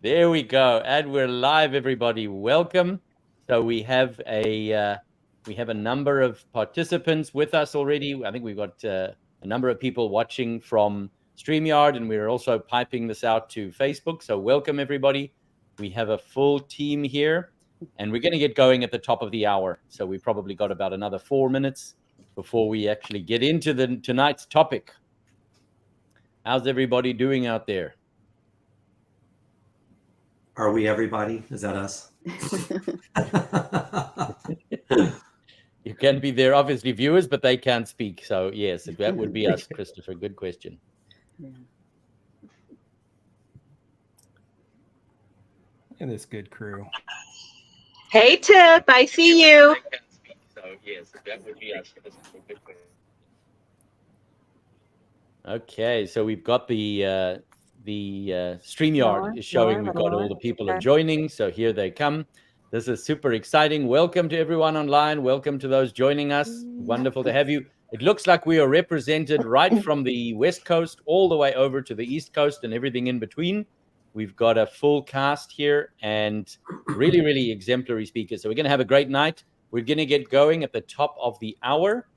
There we go. And we're live, everybody. Welcome. So we have a number of participants with us already. I think we've got a number of people watching from StreamYard, and we're also piping this out to Facebook. So welcome, everybody. We have a full team here, and we're going to get going at the top of the hour. So we probably got about another 4 minutes before we actually get into tonight's topic. How's everybody doing out there? Are we everybody? Is that us? You can be there, obviously, viewers, but they can't speak. So, yes, that would be us, Christopher. Good question. Yeah. Look at this good crew. Hey, Tip, I see you. So, yes, that would be us. Okay, so we've got the StreamYard is showing we've got all the people are joining, so here they come. This is super exciting. Welcome to everyone online. Welcome to those joining us. Wonderful to have you. It looks like we are represented right from the West Coast all the way over to the East Coast and everything in between. We've got a full cast here and really, really exemplary speakers. So we're going to have a great night. We're going to get going at the top of the hour.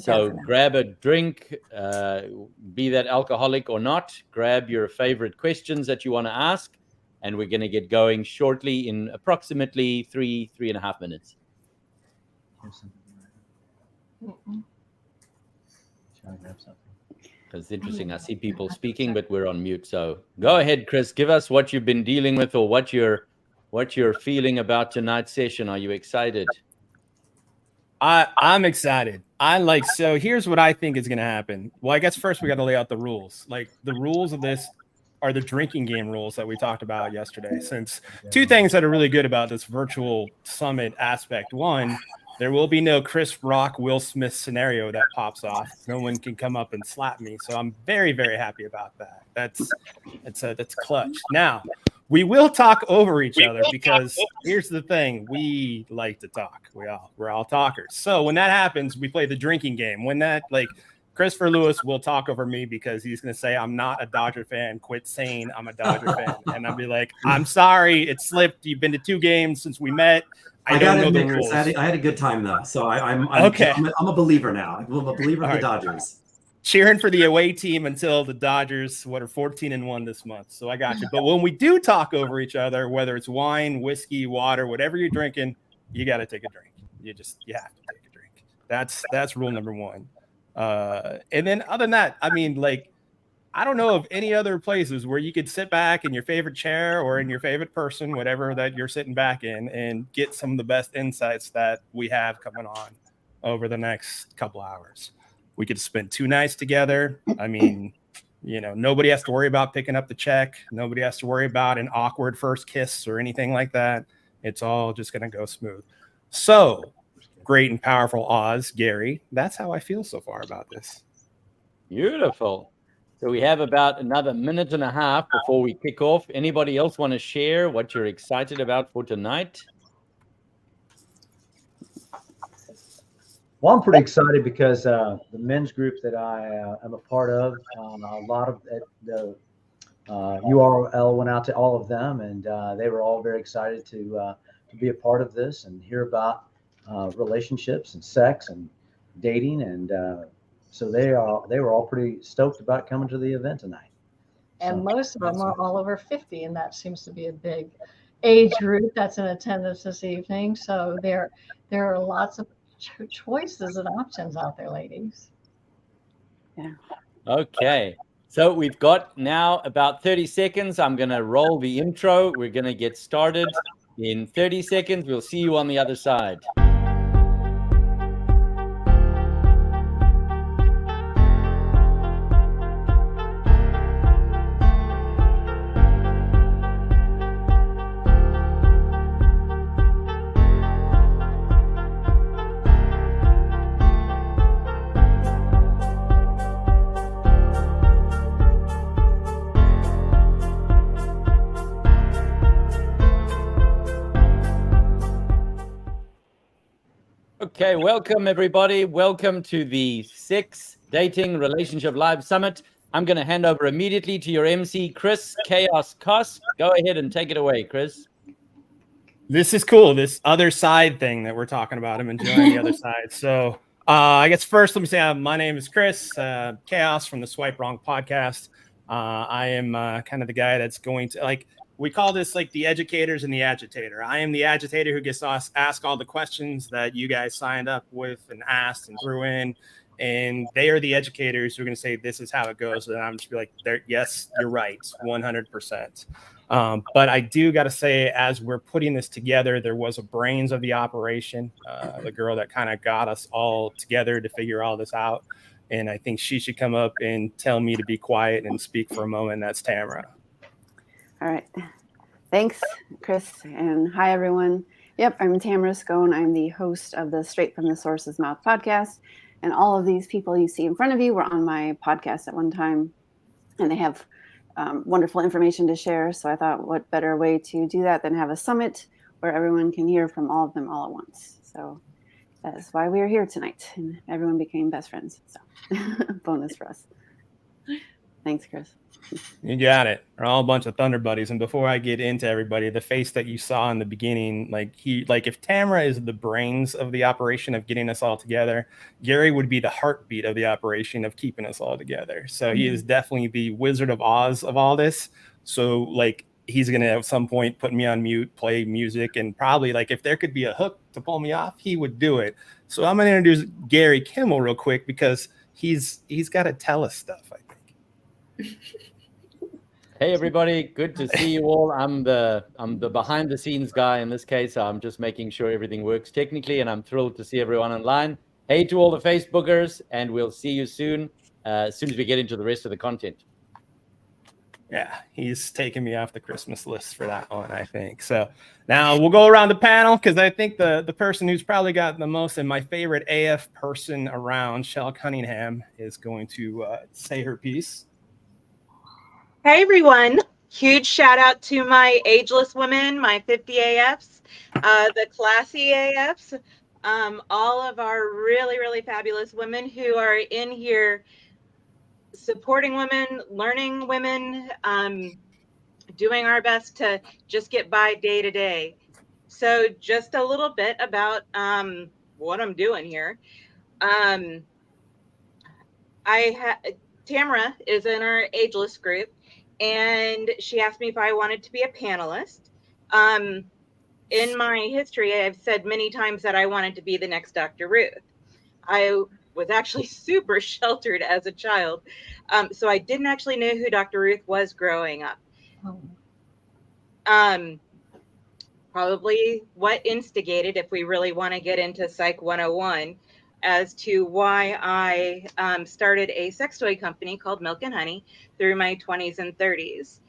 So grab a drink, be that alcoholic or not. Grab your favorite questions that you want to ask. And we're going to get going shortly in approximately 3.5 minutes. It's interesting. I see people speaking, but we're on mute. So go ahead, Chris. Give us what you've been dealing with or what you're feeling about tonight's session. Are you excited? I'm excited. So here's what I think is going to happen. Well, I guess first we got to lay out the rules. Like the rules of this are the drinking game rules that we talked about yesterday. Since two things that are really good about this virtual summit aspect. One, there will be no Chris Rock, Will Smith scenario that pops off. No one can come up and slap me. So I'm very, very happy about that. That's clutch. Now, we will talk over each other because here's the thing. We like to talk. We're all talkers. So when that happens, we play the drinking game. When that, like, Christopher Lewis will talk over me because he's going to say, I'm not a Dodger fan. Quit saying I'm a Dodger fan. And I'll be like, I'm sorry. It slipped. You've been to 2 games since we met. I don't know the rules. I had a good time, though. So I'm okay. I'm a believer now. I'm a believer of the Dodgers. Cheering for the away team until the Dodgers, are 14-1 this month. So I got you. But when we do talk over each other, whether it's wine, whiskey, water, whatever you're drinking, you got to take a drink. You have to take a drink. That's rule number 1. And then other than that, I mean, like, I don't know of any other places where you could sit back in your favorite chair or in your favorite person, whatever that you're sitting back in, and get some of the best insights that we have coming on over the next couple hours. We could spend 2 nights together. I mean, nobody has to worry about picking up the check. Nobody has to worry about an awkward first kiss or anything like that. It's all just going to go smooth. So great and powerful Oz, Gary. That's how I feel so far about this. Beautiful. So we have about another 1.5 minutes before we kick off. Anybody else want to share what you're excited about for tonight? Well, I'm pretty excited because the men's group that I am a part of, a lot of the URL went out to all of them, and they were all very excited to be a part of this and hear about relationships and sex and dating, and so they were all pretty stoked about coming to the event tonight. And most of them are all over 50, and that seems to be a big age group that's in attendance this evening. So there are lots of choices and options out there, ladies. Yeah. Okay. So we've got now about 30 seconds. I'm going to roll the intro. We're going to get started in 30 seconds. We'll see you on the other side. Okay, welcome everybody. Welcome to the 6th Dating Relationship Live Summit. I'm going to hand over immediately to your MC, Chris Chaos Koss. Go ahead and take it away, Chris. This is cool. This other side thing that we're talking about. I'm enjoying the other side. So I guess first, let me say my name is Chris Chaos from the Swipe Wrong podcast. I am kind of the guy that's going to, we call this like the educators and the agitator. I am the agitator who gets to ask all the questions that you guys signed up with and asked and threw in. And they are the educators who are going to say, this is how it goes. And I'm just be like, yes, you're right, 100%. But I do got to say, as we're putting this together, there was a brains of the operation, the girl that kind of got us all together to figure all this out. And I think she should come up and tell me to be quiet and speak for a moment. That's Tamara. All right. Thanks, Chris. And hi, everyone. Yep, I'm Tamara Scone. I'm the host of the Straight from the Source's Mouth podcast. And all of these people you see in front of you were on my podcast at one time. And they have wonderful information to share. So I thought, what better way to do that than have a summit where everyone can hear from all of them all at once. So that's why we are here tonight. And everyone became best friends. So bonus for us. Thanks, Chris. You got it. We're all a bunch of Thunder Buddies. And before I get into everybody, the face that you saw in the beginning, if Tamara is the brains of the operation of getting us all together, Gary would be the heartbeat of the operation of keeping us all together. So he is definitely the Wizard of Oz of all this. So he's going to at some point put me on mute, play music, and probably if there could be a hook to pull me off, he would do it. So I'm going to introduce Gary Kimmel real quick because he's got to tell us stuff, I think. Hey everybody, good to see you all. I'm the behind the scenes guy in this case. I'm just making sure everything works technically, and I'm thrilled to see everyone online. Hey to all the Facebookers, and we'll see you soon as we get into the rest of the content. Yeah, he's taking me off the Christmas list for that one, I think. So now we'll go around the panel because I think the person who's probably got the most and my favorite AF person around, Shell Cunningham, is going to say her piece. Hey, everyone. Huge shout out to my ageless women, my 50 AFs, the classy AFs, all of our really, really fabulous women who are in here supporting women, learning women, doing our best to just get by day to day. So just a little bit about what I'm doing here. Tamara is in our ageless group, and she asked me if I wanted to be a panelist. In my history, I've said many times that I wanted to be the next Dr. Ruth. I was actually super sheltered as a child, so I didn't actually know who Dr. Ruth was growing up. Probably what instigated, if we really want to get into Psych 101, as to why I started a sex toy company called Milk and Honey through my 20s and 30s.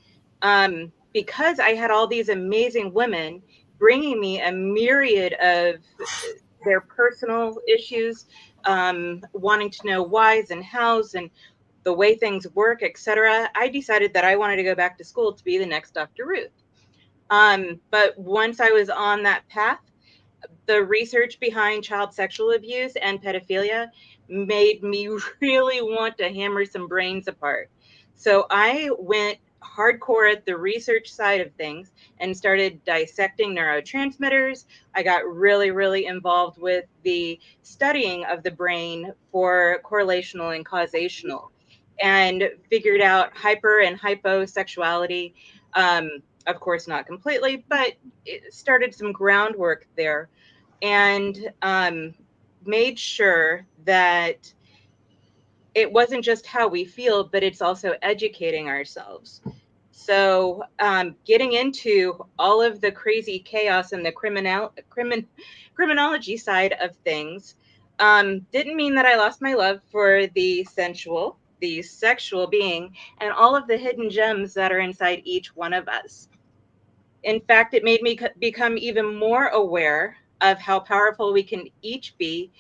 Because I had all these amazing women bringing me a myriad of their personal issues, wanting to know whys and hows and the way things work, etc. I decided that I wanted to go back to school to be the next Dr. Ruth. But once I was on that path, the research behind child sexual abuse and pedophilia made me really want to hammer some brains apart. So I went hardcore at the research side of things and started dissecting neurotransmitters. I got really, really involved with the studying of the brain for correlational and causational, and figured out hyper and hyposexuality. Of course, not completely, but it started some groundwork there, and made sure that it wasn't just how we feel, but it's also educating ourselves. So getting into all of the crazy chaos and the criminology side of things didn't mean that I lost my love for the sensual, the sexual being, and all of the hidden gems that are inside each one of us. In fact, it made me become even more aware of how powerful we can each be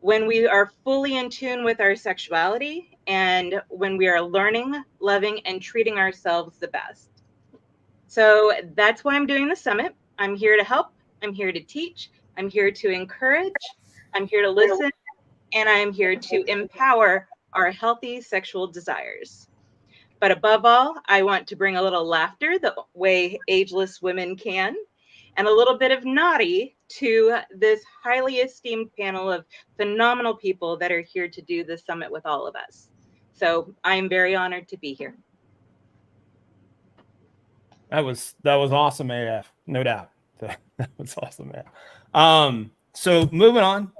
when we are fully in tune with our sexuality and when we are learning, loving, and treating ourselves the best. So that's why I'm doing the summit. I'm here to help. I'm here to teach. I'm here to encourage. I'm here to listen. And I'm here to empower our healthy sexual desires. But above all, I want to bring a little laughter the way ageless women can, and a little bit of naughty to this highly esteemed panel of phenomenal people that are here to do this summit with all of us. So I'm very honored to be here. That was awesome, AF, no doubt. That was awesome, man. So moving on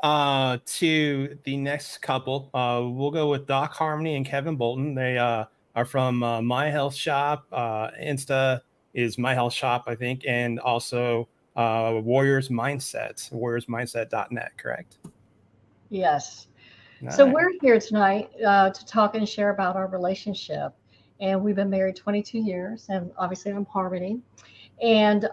to the next couple, we'll go with Doc Harmony and Kevin Bolton. They are from My Health Shop. Insta is My Health Shop, I think, and also Warriors Mindset, warriorsmindset.net, correct? Yes. Nice. So we're here tonight to talk and share about our relationship. And we've been married 22 years, and obviously I'm Harmony. And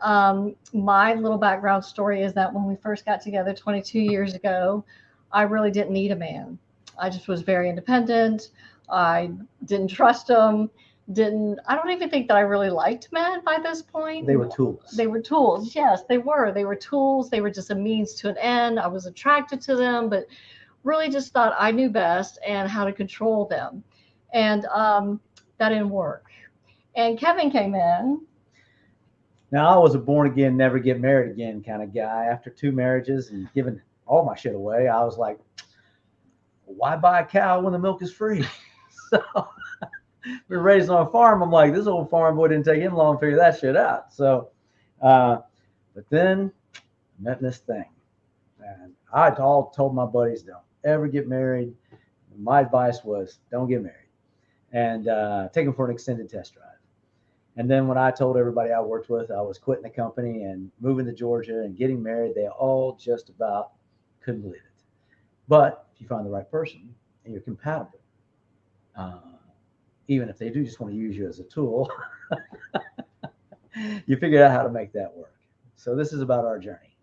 my little background story is that when we first got together 22 years ago, I really didn't need a man. I just was very independent. I didn't trust him. I don't even think that I really liked men by this point. They were tools. They were tools. Yes, they were. They were tools. They were just a means to an end. I was attracted to them, but really just thought I knew best and how to control them. And that didn't work. And Kevin came in. Now, I was a born again, never get married again kind of guy. After 2 marriages and giving all my shit away, I was like, why buy a cow when the milk is free? So we were raised on a farm. I'm like, this old farm boy didn't take him long to figure that shit out. So, but then I met this thing. And I told my buddies, don't ever get married. My advice was don't get married and take them for an extended test drive. And then when I told everybody I worked with, I was quitting the company and moving to Georgia and getting married, they all just about couldn't believe it. But if you find the right person and you're compatible, even if they do just want to use you as a tool, you figure out how to make that work. So this is about our journey.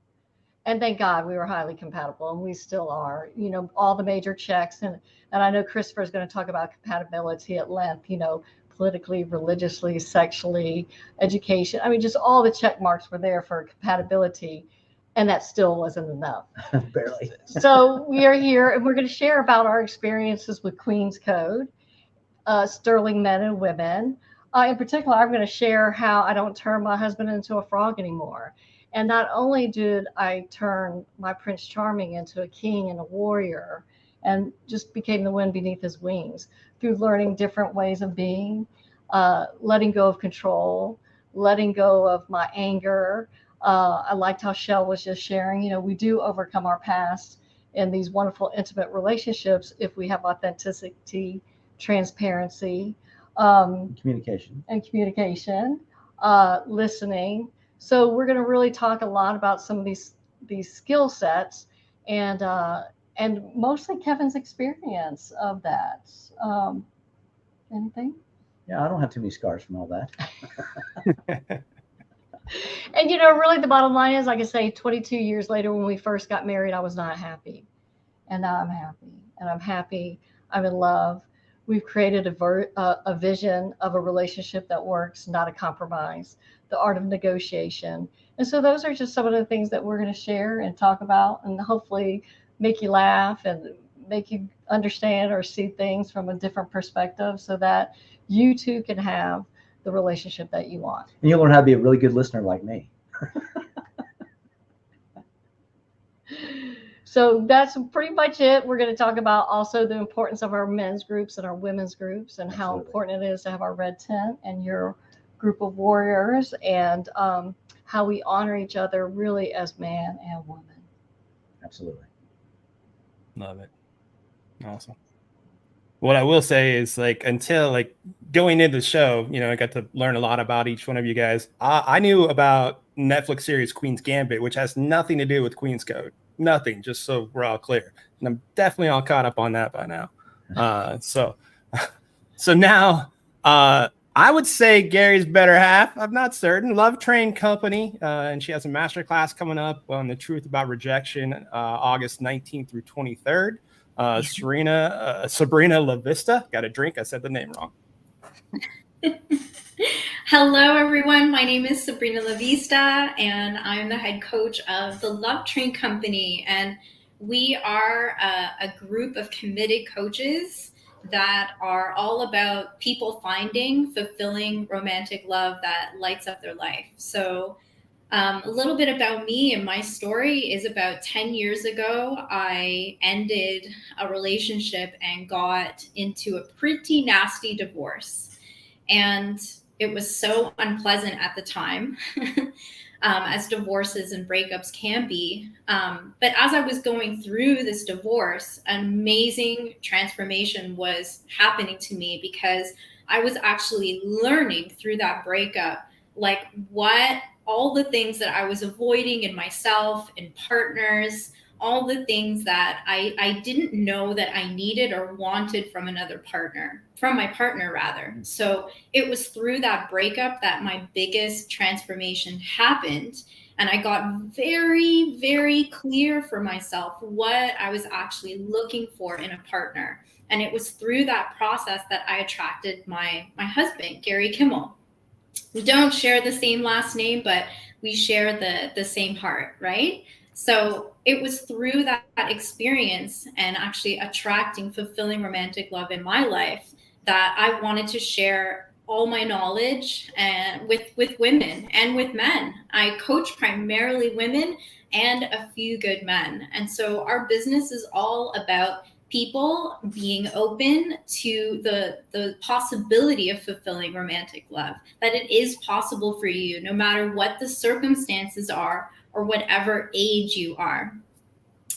And thank God we were highly compatible, and we still are. You know, all the major checks, and I know Christopher is going to talk about compatibility at length, you know, politically, religiously, sexually, education. I mean, just all the check marks were there for compatibility, and that still wasn't enough. Barely. So we are here, and we're going to share about our experiences with Queen's Code, sterling men and women. In particular, I'm going to share how I don't turn my husband into a frog anymore. And not only did I turn my Prince Charming into a king and a warrior, and just became the wind beneath his wings through learning different ways of being, letting go of control, letting go of my anger. I liked how Shell was just sharing, you know, we do overcome our past in these wonderful, intimate relationships if we have authenticity, transparency, communication, listening. So we're going to really talk a lot about some of these skill sets and mostly Kevin's experience of that. Anything? Yeah, I don't have too many scars from all that. And, you know, really the bottom line is, like I say, 22 years later, when we first got married, I was not happy. And now I'm happy. And I'm happy. I'm in love. We've created a vision of a relationship that works, not a compromise, the art of negotiation. And so those are just some of the things that we're going to share and talk about, and hopefully make you laugh and make you understand or see things from a different perspective so that you too can have the relationship that you want. And you'll learn how to be a really good listener like me. So that's pretty much it. We're going to talk about also the importance of our men's groups and our women's groups, and how important it is to have our red tent and your group of warriors, and how we honor each other really as man and woman. Absolutely. Love it. Awesome. What I will say is, like, until like going into the show, you know, I got to learn a lot about each one of you guys. I knew about Netflix series Queen's Gambit, which has nothing to do with Queen's Code. Nothing, just so we're all clear. And I'm definitely all caught up on that by now. So now I would say Gary's better half. I'm not certain. Love Train Company, and she has a master class coming up on the truth about rejection, August 19th through 23rd. Sabrina La Vista. Got a drink. I said the name wrong. Hello, everyone. My name is Sabrina La Vista, and I'm the head coach of the Love Train Company. And we are a group of committed coaches that are all about people finding fulfilling romantic love that lights up their life. So a little bit about me and my story is about 10 years ago, I ended a relationship and got into a pretty nasty divorce. And it was so unpleasant at the time, as divorces and breakups can be. But as I was going through this divorce, an amazing transformation was happening to me because I was actually learning through that breakup, like what all the things that I was avoiding in myself, in partners, all the things that I didn't know that I needed or wanted from another partner, from my partner rather. So it was through that breakup that my biggest transformation happened. And I got very, very clear for myself what I was actually looking for in a partner. And it was through that process that I attracted my husband, Gary Kimmel. We don't share the same last name, but we share the same heart, right? So it was through that experience and actually attracting fulfilling romantic love in my life that I wanted to share all my knowledge and with women and with men. I coach primarily women and a few good men. And so our business is all about people being open to the possibility of fulfilling romantic love, that it is possible for you no matter what the circumstances are or whatever age you are.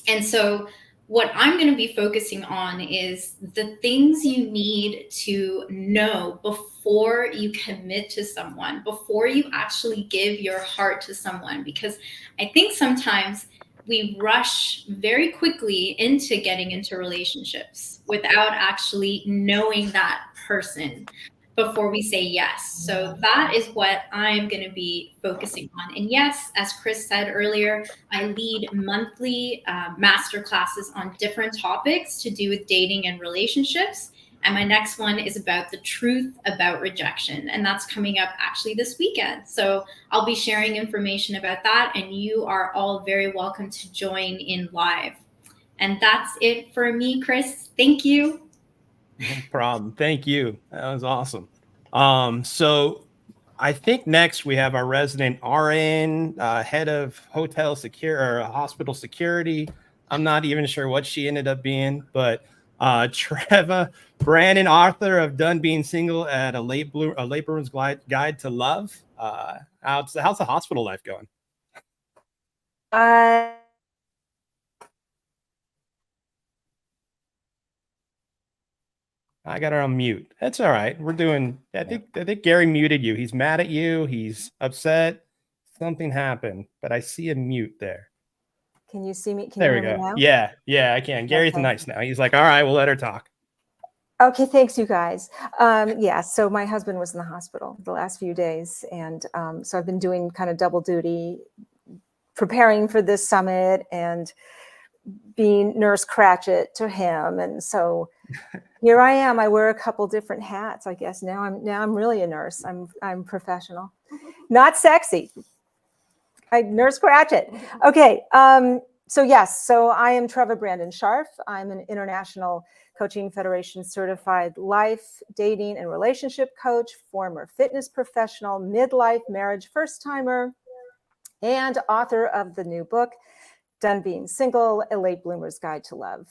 And so what I'm going to be focusing on is the things you need to know before you commit to someone, before you actually give your heart to someone, because I think sometimes we rush very quickly into getting into relationships without actually knowing that person before we say yes. So that is what I'm going to be focusing on. And yes, as Chris said earlier, I lead monthly master classes on different topics to do with dating and relationships. And my next one is about the truth about rejection. And that's coming up actually this weekend. So I'll be sharing information about that. And you are all very welcome to join in live. And that's it for me, Chris. Thank you. No problem. Thank you. That was awesome. So I think next we have our resident RN, head of hotel hospital security. I'm not even sure what she ended up being, but Treva Brandon, author of Done Being Single at a Late Bloomer's Guide to Love. How's the hospital life going? I got her on mute. That's all right. We're doing. I think Gary muted you. He's mad at you. He's upset. Something happened, but I see a mute there. Can you see me? There we go. Yeah, I can. Gary's nice now. He's like, all right, we'll let her talk. Okay, thanks, you guys. Yeah, so my husband was in the hospital the last few days, and so I've been doing kind of double duty, preparing for this summit and being Nurse Cratchit to him, and so here I am. I wear a couple different hats, I guess. Now I'm really a nurse. I'm professional, not sexy. Nurse Cratchit. Okay. So yes, so I am Treva Brandon Scharf. I'm an International Coaching Federation certified life, dating, and relationship coach, former fitness professional, midlife marriage first timer, and author of the new book, Done Being Single, A Late Bloomer's Guide to Love.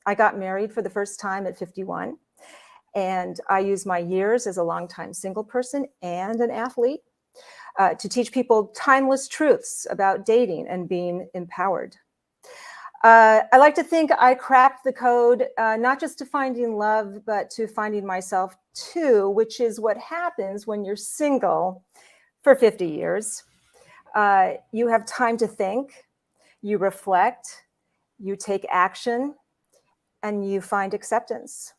I got married for the first time at 51, and I use my years as a longtime single person and an athlete to teach people timeless truths about dating and being empowered. I like to think I cracked the code, not just to finding love, but to finding myself too, which is what happens when you're single for 50 years. You have time to think, you reflect, you take action, and you find acceptance.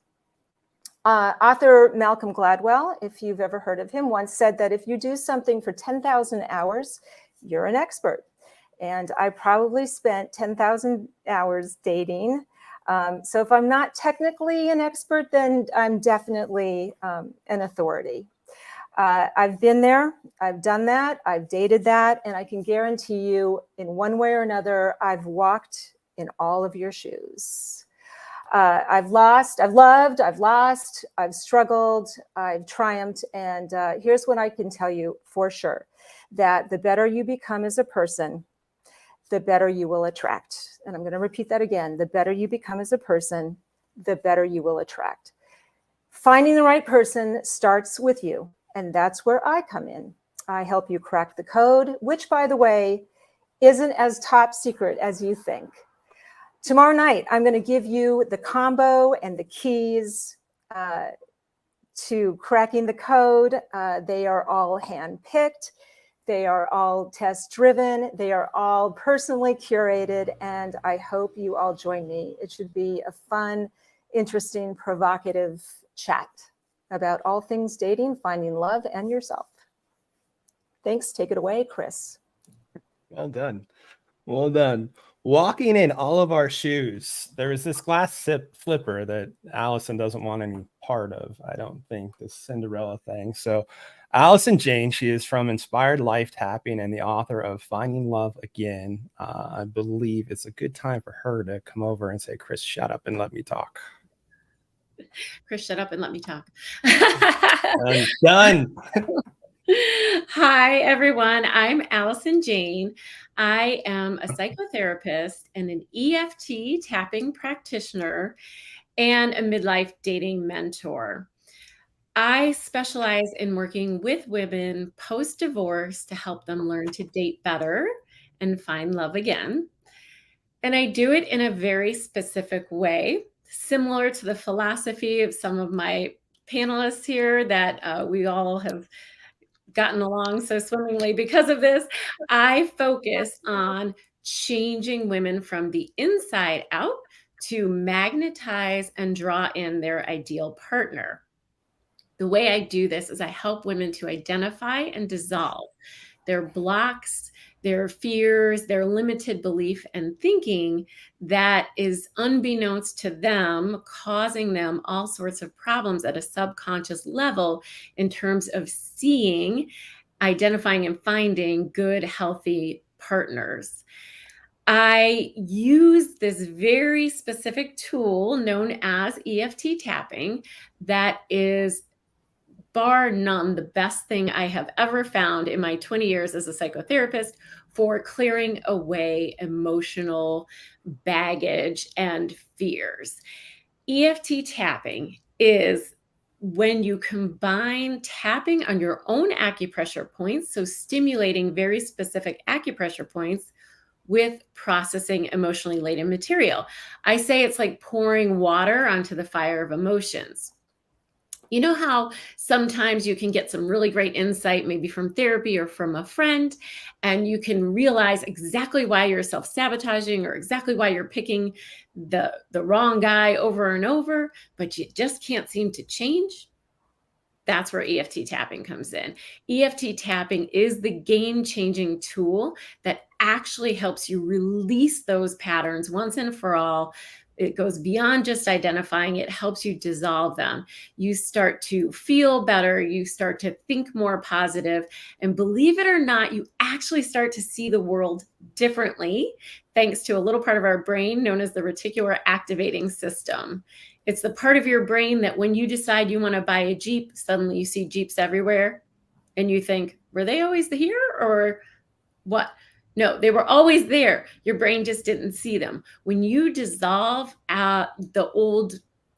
Author Malcolm Gladwell, if you've ever heard of him, once said that if you do something for 10,000 hours, you're an expert. And I probably spent 10,000 hours dating. So if I'm not technically an expert, then I'm definitely an authority. I've been there, I've done that, I've dated that, and I can guarantee you in one way or another, I've walked in all of your shoes. I've lost, I've loved, I've lost, I've struggled, I've triumphed. And here's what I can tell you for sure, that the better you become as a person, the better you will attract. And I'm going to repeat that again. The better you become as a person, the better you will attract. Finding the right person starts with you. And that's where I come in. I help you crack the code, which, by the way, isn't as top secret as you think. Tomorrow night, I'm going to give you the combo and the keys to cracking the code. They are all handpicked. They are all test-driven. They are all personally curated, and I hope you all join me. It should be a fun, interesting, provocative chat about all things dating, finding love, and yourself. Thanks. Take it away, Chris. Well done. Well done. Walking in all of our shoes, there was this glass flipper that Allison doesn't want any part of, I don't think, this Cinderella thing. So Allison Jane, she is from Inspired Life Tapping and the author of Finding Love Again. I believe it's a good time for her to come over and say, Chris, shut up and let me talk. Chris, shut up and let me talk. Done. Hi, everyone. I'm Allison Jane. I am a psychotherapist and an EFT tapping practitioner and a midlife dating mentor. I specialize in working with women post-divorce to help them learn to date better and find love again. And I do it in a very specific way, similar to the philosophy of some of my panelists here that we all have gotten along so swimmingly because of this. I focus on changing women from the inside out to magnetize and draw in their ideal partner. The way I do this is I help women to identify and dissolve their blocks, their fears, their limited belief and thinking that is unbeknownst to them, causing them all sorts of problems at a subconscious level in terms of seeing, identifying, and finding good, healthy partners. I use this very specific tool known as EFT tapping that is bar none the best thing I have ever found in my 20 years as a psychotherapist for clearing away emotional baggage and fears. EFT tapping is when you combine tapping on your own acupressure points, so stimulating very specific acupressure points, with processing emotionally laden material. I say it's like pouring water onto the fire of emotions. You know how sometimes you can get some really great insight, maybe from therapy or from a friend, and you can realize exactly why you're self-sabotaging or exactly why you're picking the wrong guy over and over, but you just can't seem to change? That's where EFT tapping comes in. EFT tapping is the game-changing tool that actually helps you release those patterns once and for all. It goes beyond just identifying, it helps you dissolve them. You start to feel better, you start to think more positive, and believe it or not, you actually start to see the world differently thanks to a little part of our brain known as the reticular activating system. It's the part of your brain that when you decide you want to buy a Jeep, suddenly you see Jeeps everywhere and you think, were they always here or what? No, they were always there. Your brain just didn't see them. When you dissolve the old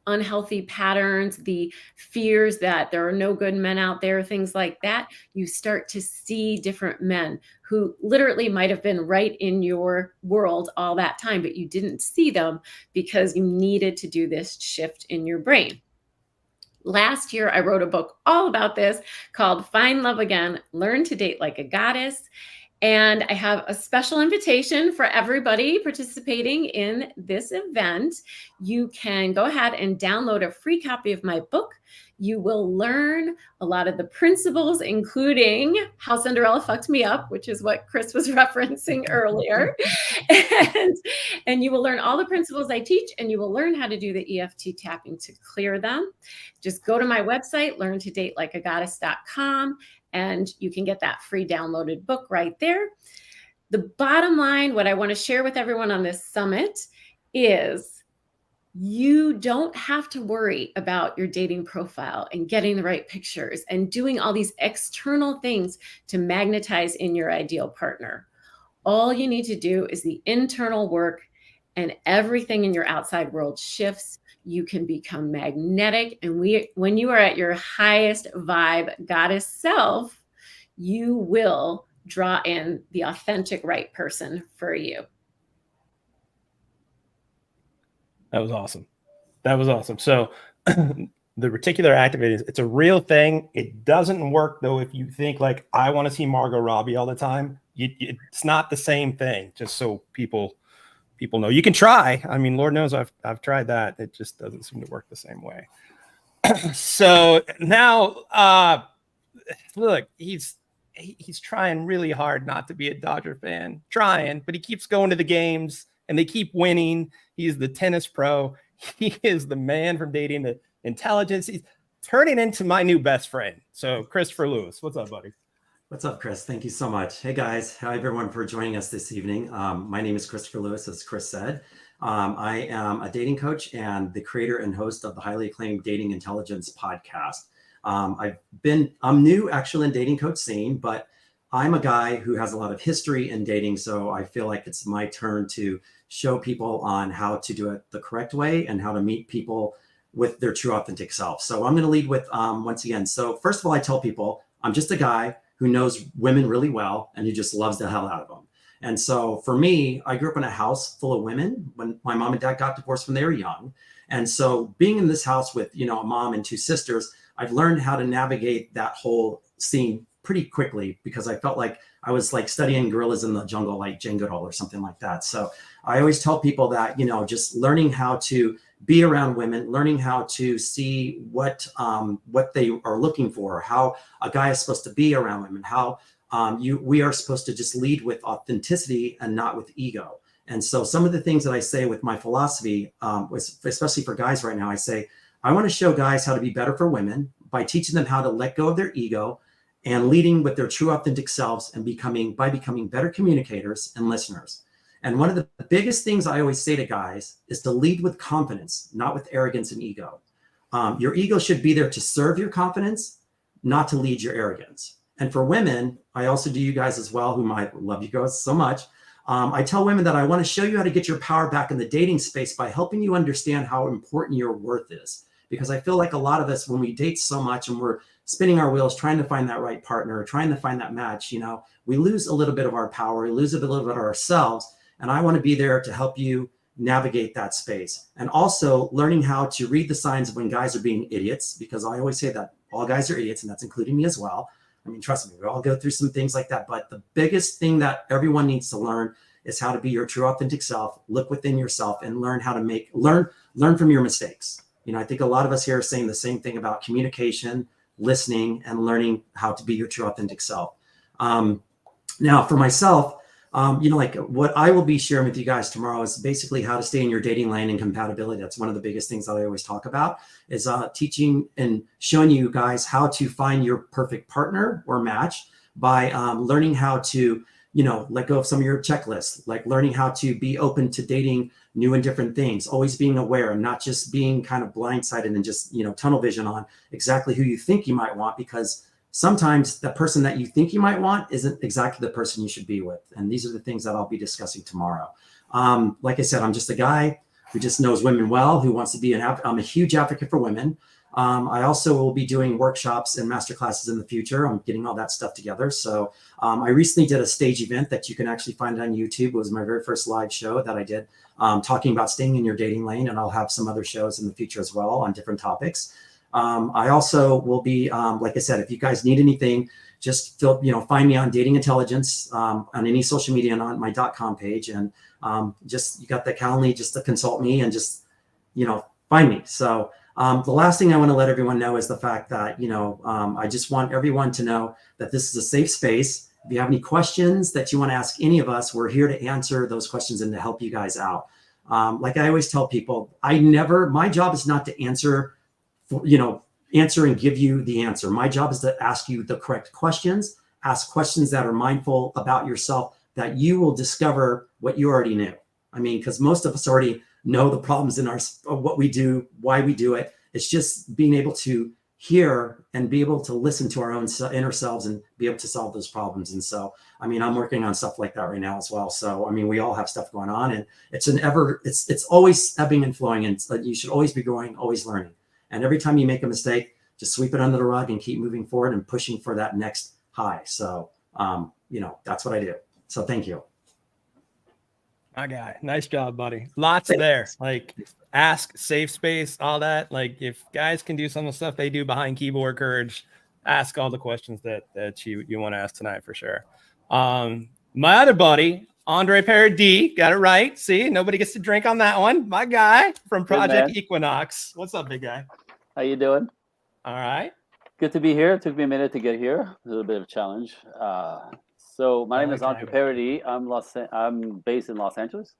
unhealthy patterns, the fears that there are no good men out there, things like that, you start to see different men who literally might have been right in your world all that time, but you didn't see them because you needed to do this shift in your brain. Last year, I wrote a book all about this called Find Love Again, Learn to Date Like a Goddess. And I have a special invitation for everybody participating in this event. You can go ahead and download a free copy of my book. You will learn a lot of the principles, including how Cinderella fucked me up, which is what Chris was referencing earlier. And you will learn all the principles I teach, and you will learn how to do the EFT tapping to clear them. Just go to my website, learntodatelikeagoddess.com, and you can get that free downloaded book right there. The bottom line, what I want to share with everyone on this summit is you don't have to worry about your dating profile and getting the right pictures and doing all these external things to magnetize in your ideal partner. All you need to do is the internal work, and everything in your outside world shifts. You can become magnetic. And when you are at your highest vibe goddess self, you will draw in the authentic right person for you. That was awesome. That was awesome. So the reticular activator, it's a real thing. It doesn't work though if you think like, I want to see Margot Robbie all the time. It's not the same thing, just so people know. You can try. I mean, Lord knows I've tried that. It just doesn't seem to work the same way. So now look, he's trying really hard not to be a Dodger fan, but he keeps going to the games and they keep winning. He's the tennis pro. He is the man from Dating to Intelligence. He's turning into my new best friend. So Christopher Lewis, what's up, buddy? What's up, Chris? Thank you so much. Hey guys, hi everyone for joining us this evening. My name is Christopher Lewis, as Chris said. I am a dating coach and the creator and host of the highly acclaimed Dating Intelligence podcast. I'm new actually in dating coach scene, but I'm a guy who has a lot of history in dating. So I feel like it's my turn to show people on how to do it the correct way and how to meet people with their true authentic self. So I'm going to lead with, once again. So first of all, I tell people I'm just a guy who knows women really well and who just loves the hell out of them. And so for me, I grew up in a house full of women when my mom and dad got divorced when they were young. And so being in this house with, a mom and two sisters, I've learned how to navigate that whole scene pretty quickly because I felt like I was like studying gorillas in the jungle, like Jane Goodall or something like that. So I always tell people that, just learning how to be around women, learning how to see what they are looking for, how a guy is supposed to be around women, how we are supposed to just lead with authenticity and not with ego. And so some of the things that I say with my philosophy, especially for guys right now, I say, I want to show guys how to be better for women by teaching them how to let go of their ego and leading with their true authentic selves and becoming better communicators and listeners. And one of the biggest things I always say to guys is to lead with confidence, not with arrogance and ego. Your ego should be there to serve your confidence, not to lead your arrogance. And for women, I also do you guys as well, whom I love you guys so much. I tell women that I want to show you how to get your power back in the dating space by helping you understand how important your worth is. Because I feel like a lot of us, when we date so much and we're spinning our wheels, trying to find that right partner, trying to find that match, we lose a little bit of our power, we lose a little bit of ourselves. And I want to be there to help you navigate that space. And also learning how to read the signs of when guys are being idiots, because I always say that all guys are idiots, and that's including me as well. I mean, trust me, we all go through some things like that. But the biggest thing that everyone needs to learn is how to be your true authentic self, look within yourself and learn how to learn from your mistakes. I think a lot of us here are saying the same thing about communication, listening, and learning how to be your true authentic self. Now for myself, like what I will be sharing with you guys tomorrow is basically how to stay in your dating lane and compatibility. That's one of the biggest things that I always talk about is teaching and showing you guys how to find your perfect partner or match by learning how to, let go of some of your checklists, like learning how to be open to dating new and different things, always being aware and not just being kind of blindsided and just, tunnel vision on exactly who you think you might want, because sometimes the person that you think you might want isn't exactly the person you should be with. And these are the things that I'll be discussing tomorrow. Like I said, I'm just a guy who just knows women well, who wants to be I'm a huge advocate for women. I also will be doing workshops and masterclasses in the future. I'm getting all that stuff together. So I recently did a stage event that you can actually find on YouTube. It was my very first live show that I did talking about staying in your dating lane. And I'll have some other shows in the future as well on different topics. I also will be, like I said, if you guys need anything, just find me on Dating Intelligence on any social media and on my .com page. And you got the Calendly just to consult me and just, find me. So the last thing I want to let everyone know is the fact that, I just want everyone to know that this is a safe space. If you have any questions that you want to ask any of us, we're here to answer those questions and to help you guys out. Like I always tell people, my job is not to answer and give you the answer. My job is to ask you the correct questions, ask questions that are mindful about yourself, that you will discover what you already knew. I mean, because most of us already know the problems in what we do, why we do it. It's just being able to hear and be able to listen to our own inner selves and be able to solve those problems. And so, I mean, I'm working on stuff like that right now as well. So, I mean, we all have stuff going on, and it's always ebbing and flowing, and you should always be growing, always learning. And every time you make a mistake, just sweep it under the rug and keep moving forward and pushing for that next high. So, that's what I do. So thank you. My guy, nice job, buddy. Lots there. Like ask, safe space, all that. Like if guys can do some of the stuff they do behind keyboard courage, ask all the questions that you want to ask tonight for sure. My other buddy, Andre Paradis, got it right. See, nobody gets to drink on that one. My guy from Project Equinox. What's up, big guy? How you doing? All right. Good to be here. It took me a minute to get here. A little bit of a challenge. So my name is Andre Paradis. I'm based in Los Angeles,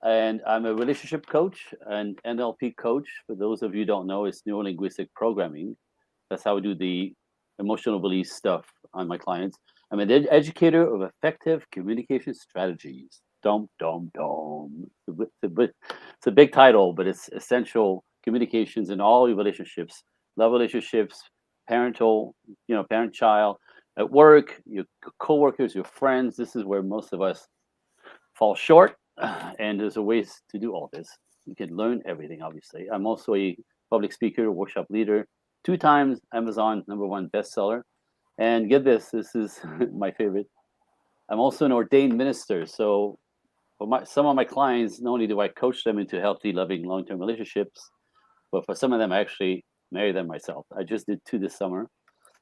and I'm a relationship coach and NLP coach. For those of you who don't know, it's neurolinguistic programming. That's how we do the emotional release stuff on my clients. I'm an educator of effective communication strategies. Dum, dum, dum. It's a big title, but it's essential communications in all your relationships, love relationships, parental, parent-child, at work, your coworkers, your friends. This is where most of us fall short. And there's a ways to do all this. You can learn everything, obviously. I'm also a public speaker, workshop leader, 2 times Amazon #1 bestseller. And get this, this is my favorite. I'm also an ordained minister. So for some of my clients, not only do I coach them into healthy, loving, long-term relationships, but for some of them, I actually marry them myself. I just did 2 this summer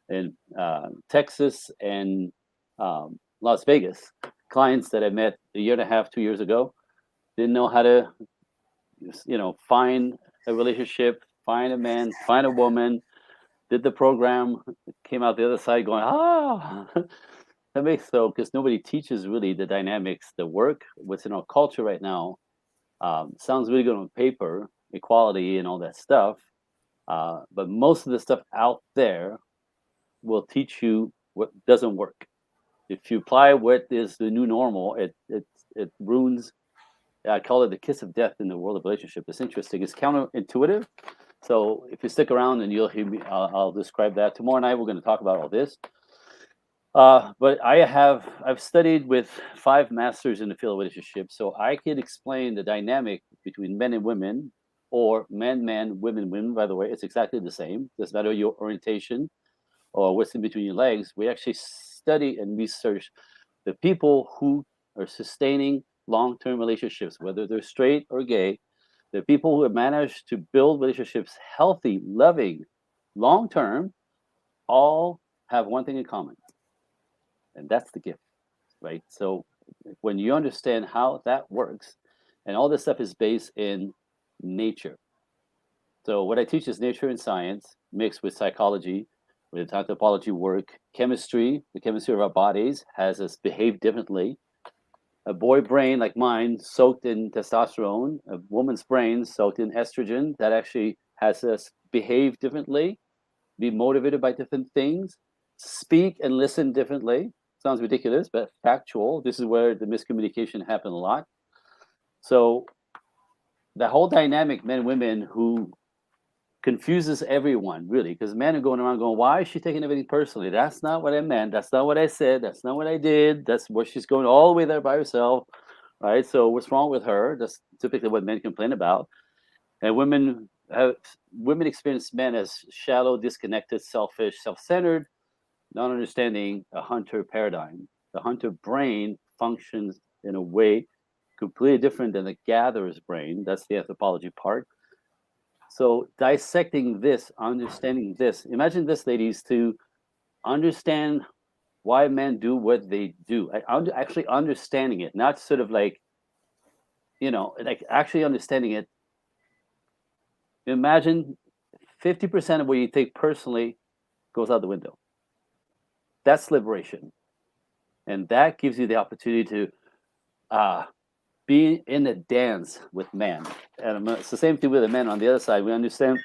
in Texas and Las Vegas. Clients that I met a year and a half, 2 years ago, didn't know how to, find a relationship, find a man, find a woman, did the program, came out the other side going, that makes so, because nobody teaches really the dynamics, the work, what's in our culture right now. Sounds really good on paper, equality and all that stuff. But most of the stuff out there will teach you what doesn't work. If you apply what is the new normal, it ruins. I call it the kiss of death in the world of relationship. It's interesting. It's counterintuitive. So if you stick around and you'll hear me, I'll describe that. Tomorrow night we're going to talk about all this. But I've studied with 5 masters in the field of relationships, so I can explain the dynamic between men and women, or men, women. By the way, it's exactly the same. Doesn't matter your orientation or what's in between your legs. We actually study and research the people who are sustaining long-term relationships, whether they're straight or gay. The people who have managed to build relationships healthy, loving, long-term, all have one thing in common, and that's the gift, right? So when you understand how that works, and all this stuff is based in nature. So what I teach is nature and science mixed with psychology, with anthropology work, chemistry. The chemistry of our bodies has us behave differently. A boy brain like mine soaked in testosterone, a woman's brain soaked in estrogen, that actually has us behave differently, be motivated by different things, speak and listen differently. Sounds ridiculous, but factual. This is where the miscommunication happened a lot. So the whole dynamic, men and women, who confuses everyone, really, because men are going around going, why is she taking everything personally? That's not what I meant. That's not what I said. That's not what I did. That's where she's going all the way there by herself, right? So what's wrong with her? That's typically what men complain about. And women experience men as shallow, disconnected, selfish, self-centered, not understanding a hunter paradigm. The hunter brain functions in a way completely different than the gatherer's brain. That's the anthropology part. So dissecting this, understanding this, imagine this, ladies, to understand why men do what they do. Actually understanding it, not sort of like actually understanding it. Imagine 50% of what you take personally goes out the window. That's liberation. And that gives you the opportunity to be in a dance with men. And it's the same thing with the men on the other side. We understand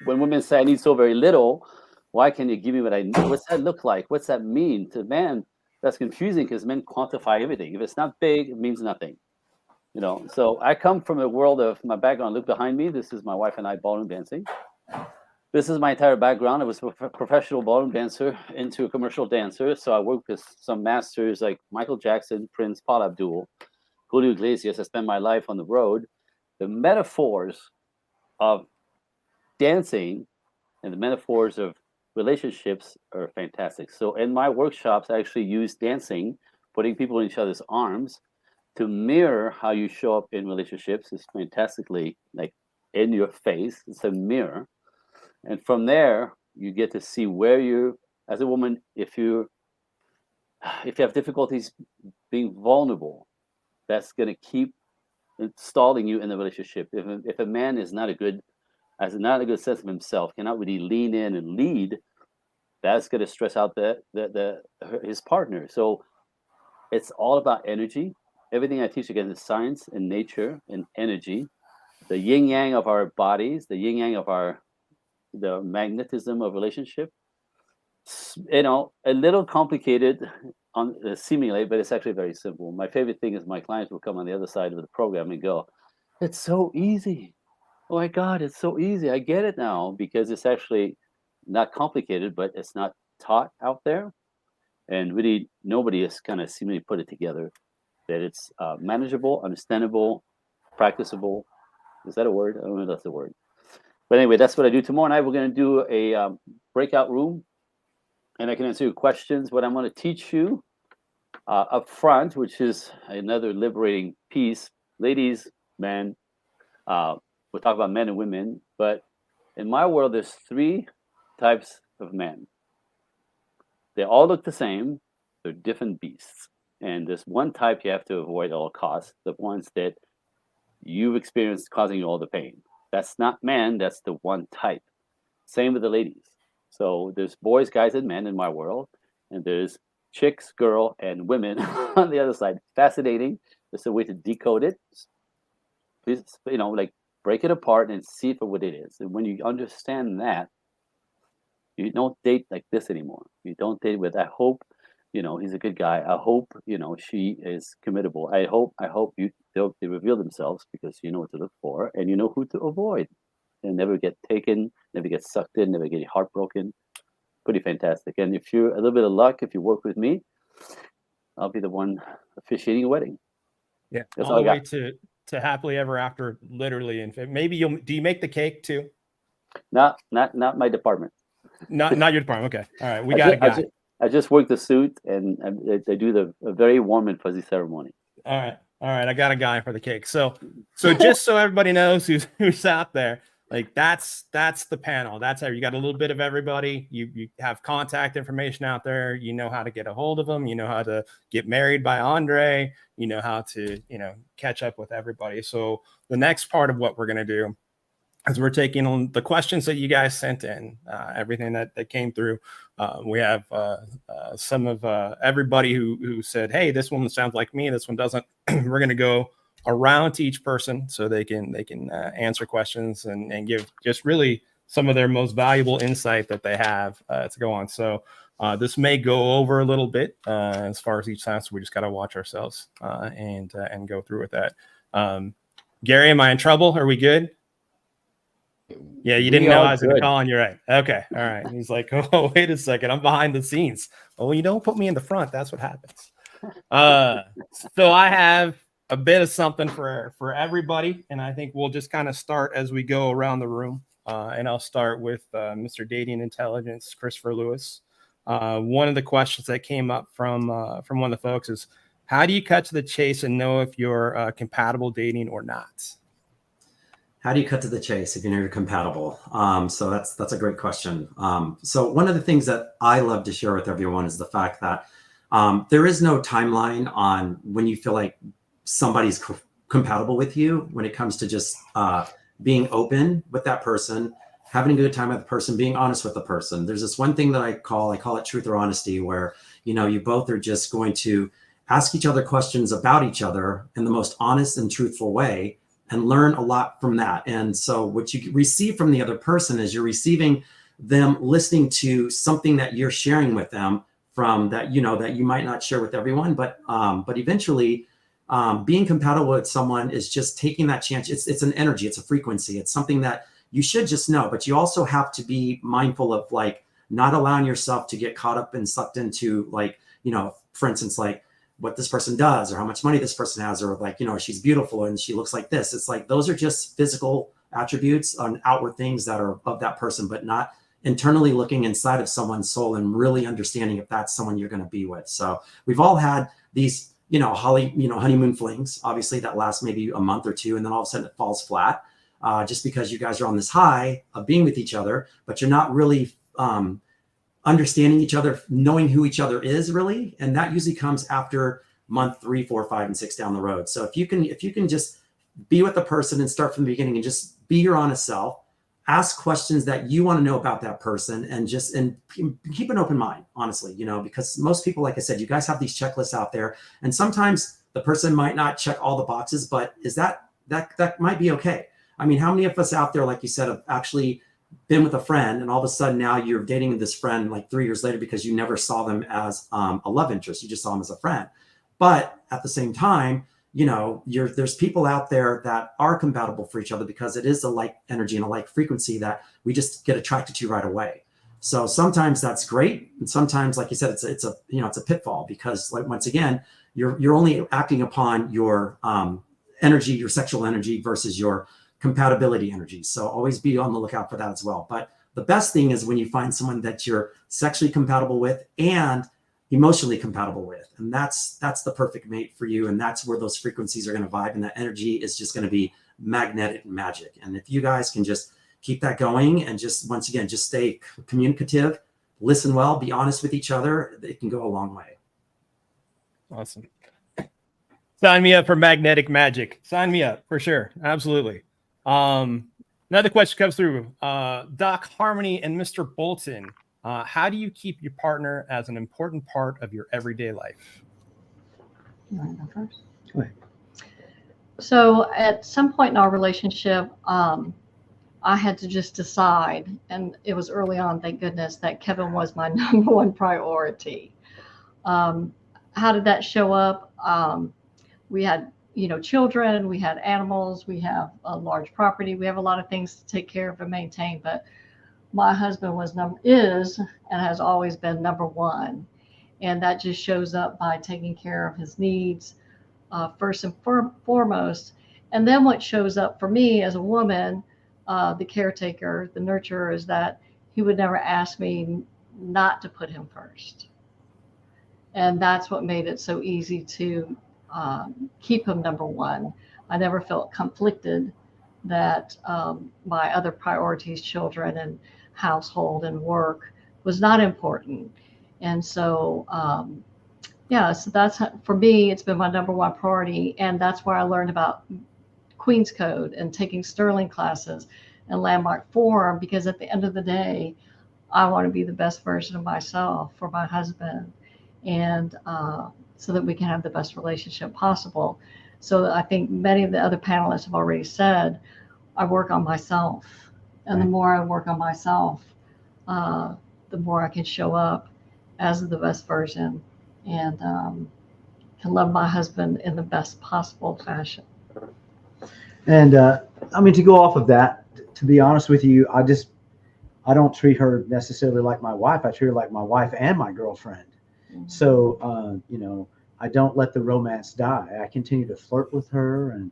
when women say, I need so very little, why can't you give me what I need? What's that look like? What's that mean? To men, that's confusing because men quantify everything. If it's not big, it means nothing. You know, so I come from a world of my background. Look behind me. This is my wife and I ballroom dancing. This is my entire background. I was a professional ballroom dancer into a commercial dancer. So I worked with some masters like Michael Jackson, Prince, Paula Abdul, Julio Iglesias. I spent my life on the road. The metaphors of dancing and the metaphors of relationships are fantastic. So in my workshops, I actually use dancing, putting people in each other's arms to mirror how you show up in relationships. It's fantastically like in your face. It's a mirror. And from there, you get to see where you, as a woman, if you have difficulties being vulnerable, that's going to keep installing you in the relationship. If a man is not a good sense of himself, cannot really lean in and lead, that's going to stress out his partner. So it's all about energy. Everything I teach again is science and nature and energy, the yin yang of our bodies, the yin yang of the magnetism of relationship. You know, a little complicated on seemingly, but it's actually very simple. My favorite thing is my clients will come on the other side of the program and go, "It's so easy. Oh my God, it's so easy. I get it now," because it's actually not complicated, but it's not taught out there. And really, nobody has kind of seemingly put it together that it's manageable, understandable, practicable. Is that a word? I don't know if that's a word. But anyway, that's what I do. Tomorrow night, we're going to do a breakout room, and I can answer your questions. What I'm going to teach you up front, which is another liberating piece. Ladies, men, we'll talk about men and women, but in my world, there's 3 types of men. They all look the same. They're different beasts. And there's one type you have to avoid at all costs, the ones that you've experienced causing you all the pain. That's not man, that's the one type. Same with the ladies. So there's boys, guys, and men in my world, and there's chicks, girl, and women on the other side. Fascinating. There's a way to decode it. Please, you know, like break it apart and see for what it is. And when you understand that, you don't date like this anymore. You don't date with, I hope, you know, he's a good guy. I hope, you know, she is committable. I hope they reveal themselves, because you know what to look for and you know who to avoid, and never get taken, never get sucked in, never get heartbroken. Pretty fantastic. And if you're a little bit of luck, if you work with me, I'll be the one officiating a wedding. Yeah, that's all the way to happily ever after, literally. And maybe do you make the cake too? Not my department. Not your department. Okay, all right. We got a guy. I just work the suit, and they do a very warm and fuzzy ceremony. All right. I got a guy for the cake. So just so everybody knows who's out there, like that's the panel. That's how you got a little bit of everybody. You have contact information out there. You know how to get a hold of them. You know how to get married by Andre. You know how to catch up with everybody. So the next part of what we're gonna do is we're taking on the questions that you guys sent in, everything that came through. We have some of everybody who said, "Hey, this one sounds like me. This one doesn't." We're going to go around to each person so they can answer questions and give just really some of their most valuable insight that they have to go on. So this may go over a little bit as far as each time. So we just got to watch ourselves and go through with that. Gary, am I in trouble? Are we good? Yeah, you didn't know I was going to call on you, right? Okay, all right. He's like, "Oh, wait a second, I'm behind the scenes." Oh, you don't put me in the front. That's what happens. So I have a bit of something for everybody, and I think we'll just kind of start as we go around the room. And I'll start with Mr. Dating Intelligence, Christopher Lewis. One of the questions that came up from one of the folks is, how do you cut to the chase and know if you're compatible dating or not? How do you cut to the chase if you know you're compatible? So that's a great question. So one of the things that I love to share with everyone is the fact that there is no timeline on when you feel like somebody's compatible with you when it comes to just being open with that person, having a good time with the person, being honest with the person. There's this one thing that I call it truth or honesty, where, you know, you both are just going to ask each other questions about each other in the most honest and truthful way, and learn a lot from that. And so what you receive from the other person is you're receiving them listening to something that you're sharing with them from that, you know, that you might not share with everyone, but eventually being compatible with someone is just taking that chance. It's an energy, it's a frequency, it's something that you should just know, but you also have to be mindful of like not allowing yourself to get caught up and sucked into like, you know, for instance, like what this person does or how much money this person has, or like, you know, she's beautiful and she looks like this. It's like, those are just physical attributes on outward things that are of that person, but not internally looking inside of someone's soul and really understanding if that's someone you're going to be with. So we've all had these, you know, honeymoon flings, obviously that lasts maybe a month or two, and then all of a sudden it falls flat, just because you guys are on this high of being with each other, but you're not really understanding each other, knowing who each other is really. And that usually comes after month 3, 4, 5, and 6 down the road. So if you can just be with the person and start from the beginning and just be your honest self, ask questions that you want to know about that person, and keep an open mind, honestly, you know, because most people, like I said, you guys have these checklists out there, and sometimes the person might not check all the boxes, but that might be okay. I mean, how many of us out there, like you said, have actually been with a friend and all of a sudden now you're dating this friend like 3 years later because you never saw them as a love interest, you just saw them as a friend. But at the same time, you know, there's people out there that are compatible for each other because it is a like energy and a like frequency that we just get attracted to right away. So sometimes that's great, and sometimes, like you said, it's a pitfall, because like once again, you're only acting upon your energy, your sexual energy versus your compatibility energy. So always be on the lookout for that as well. But the best thing is when you find someone that you're sexually compatible with and emotionally compatible with, and that's the perfect mate for you, and that's where those frequencies are going to vibe, and that energy is just going to be magnetic magic. And if you guys can just keep that going and just, once again, just stay communicative, listen well, be honest with each other, it can go a long way. Awesome. Sign me up for magnetic magic. Sign me up for sure. Absolutely. Another question comes through. Doc Harmony and Mr. Bolton. How do you keep your partner as an important part of your everyday life? You want to go first? Go ahead. So at some point in our relationship, I had to just decide, and it was early on, thank goodness, that Kevin was my number one priority. How did that show up? We had, you know, children, we had animals, we have a large property, we have a lot of things to take care of and maintain, but my husband is and has always been number one. And that just shows up by taking care of his needs first and foremost. And then what shows up for me as a woman, the caretaker, the nurturer, is that he would never ask me not to put him first. And that's what made it so easy to keep him number one. I never felt conflicted that my other priorities, children and household and work, was not important. And so, so that's, for me, it's been my number one priority. And that's where I learned about Queen's Code and taking Sterling classes and Landmark Forum, because at the end of the day, I want to be the best version of myself for my husband, and so that we can have the best relationship possible. So I think many of the other panelists have already said, I work on myself. And the more I work on myself, the more I can show up as the best version and can love my husband in the best possible fashion. And I mean, to go off of that, to be honest with you, I don't treat her necessarily like my wife. I treat her like my wife and my girlfriend. Mm-hmm. So, you know, I don't let the romance die. I continue to flirt with her and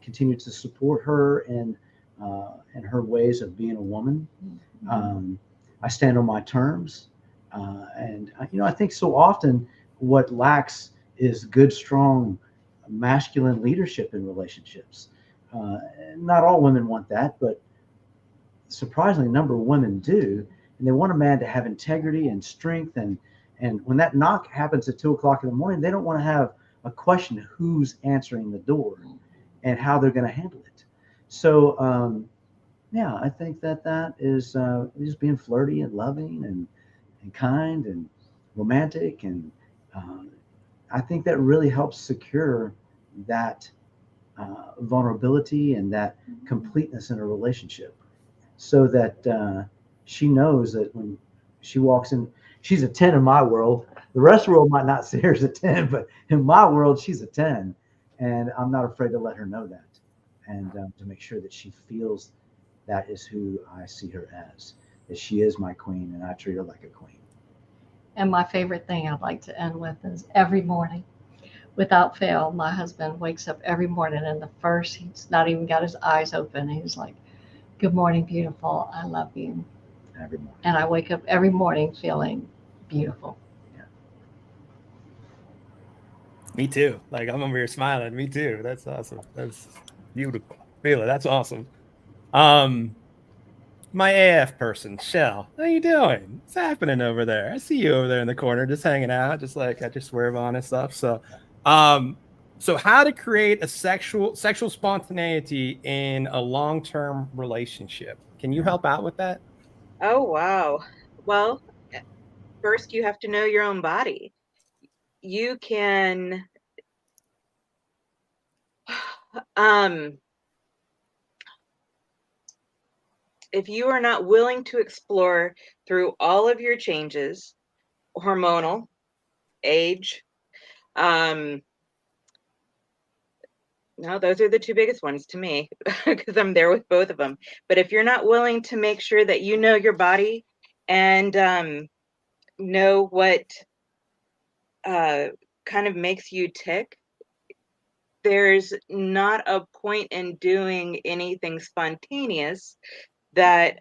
continue to support her in her ways of being a woman. Mm-hmm. I stand on my terms. And, you know, I think so often what lacks is good, strong, masculine leadership in relationships. Not all women want that, but surprisingly, a number of women do. And they want a man to have integrity and strength. And when that knock happens at 2 o'clock in the morning, they don't want to have a question who's answering the door and how they're going to handle it. So, yeah, I think that is just being flirty and loving and kind and romantic. And I think that really helps secure that vulnerability and that completeness in a relationship, so that she knows that when she walks in, she's a 10 in my world. The rest of the world might not see her as a 10, but in my world, she's a 10. And I'm not afraid to let her know that, and to make sure that she feels that is who I see her as, that she is my queen and I treat her like a queen. And my favorite thing I'd like to end with is every morning, without fail, my husband wakes up every morning, and he's not even got his eyes open. He's like, "Good morning, beautiful. I love you." Every morning. And I wake up every morning feeling beautiful. Yeah. Me too. Like, I'm over here smiling. Me too. That's awesome. That's beautiful. Feel it. That's awesome. My AF person, Shell, how you doing? What's happening over there? I see you over there in the corner, just hanging out, just like I just swerve on and stuff. So, so how to create a sexual spontaneity in a long-term relationship? Can you help out with that? Oh, wow. Well, first you have to know your own body. You can, if you are not willing to explore through all of your changes, hormonal, age, no, those are the two biggest ones to me because I'm there with both of them. But if you're not willing to make sure that you know your body and know what kind of makes you tick, there's not a point in doing anything spontaneous that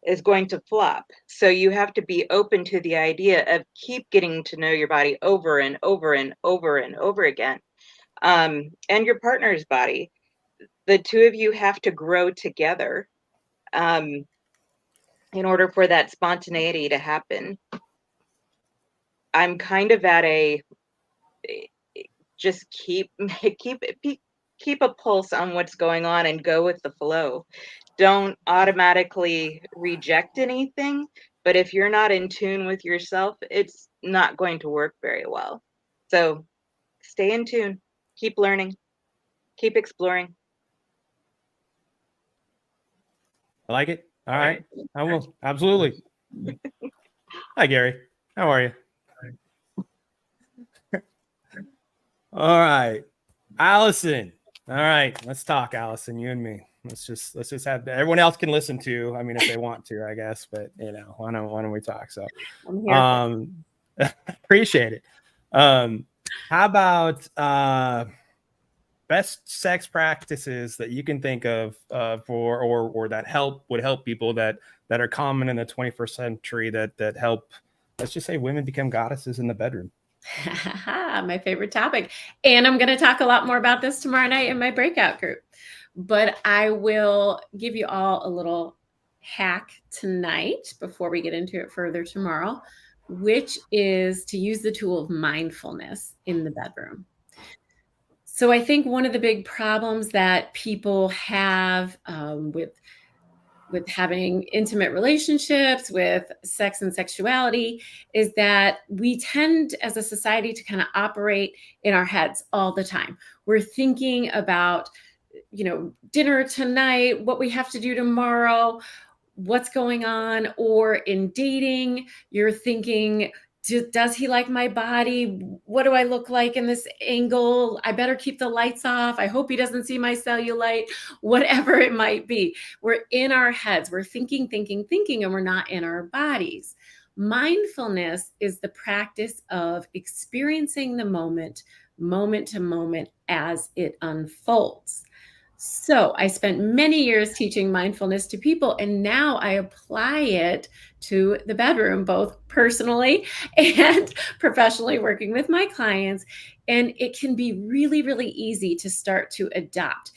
is going to flop. So you have to be open to the idea of keep getting to know your body over and over and over and over again. And your partner's body. The two of you have to grow together in order for that spontaneity to happen. I'm kind of at a just keep a pulse on what's going on and go with the flow. Don't automatically reject anything, but if you're not in tune with yourself, it's not going to work very well. So stay in tune, keep learning, keep exploring. I like it. All right. I will. Absolutely. Hi, Gary. How are you? All right. Allison. All right. Let's talk, Allison, you and me. Let's just have everyone else can listen to. I mean, if they want to, I guess, but why don't we talk? So appreciate it. How about best sex practices that you can think of for or that would help people that are common in the 21st century that help, let's just say, women become goddesses in the bedroom? My favorite topic. And I'm going to talk a lot more about this tomorrow night in my breakout group. But I will give you all a little hack tonight before we get into it further tomorrow, which is to use the tool of mindfulness in the bedroom. So I think one of the big problems that people have with having intimate relationships, with sex and sexuality, is that we tend as a society to kind of operate in our heads all the time. We're thinking about, dinner tonight, what we have to do tomorrow, what's going on. Or in dating, you're thinking, does he like my body? What do I look like in this angle? I better keep the lights off. I hope he doesn't see my cellulite, whatever it might be. We're in our heads. We're thinking, and we're not in our bodies. Mindfulness is the practice of experiencing the moment to moment as it unfolds. So I spent many years teaching mindfulness to people, and now I apply it to the bedroom, both personally and professionally, working with my clients. And it can be really, really easy to start to adopt.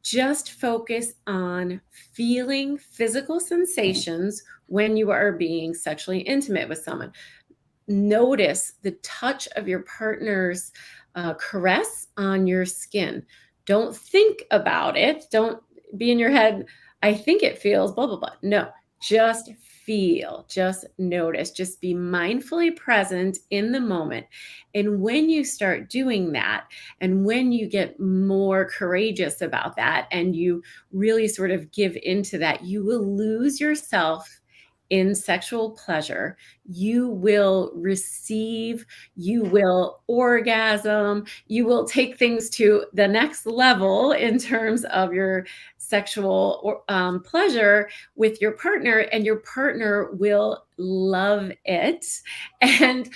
Just focus on feeling physical sensations when you are being sexually intimate with someone. Notice the touch of your partner's caress on your skin. Don't think about it. Don't be in your head, I think it feels blah, blah, blah. No, just feel, just notice, just be mindfully present in the moment. And when you start doing that, and when you get more courageous about that, and you really sort of give into that, you will lose yourself in sexual pleasure, you will receive, you will orgasm, you will take things to the next level in terms of your sexual pleasure with your partner, and your partner will love it. And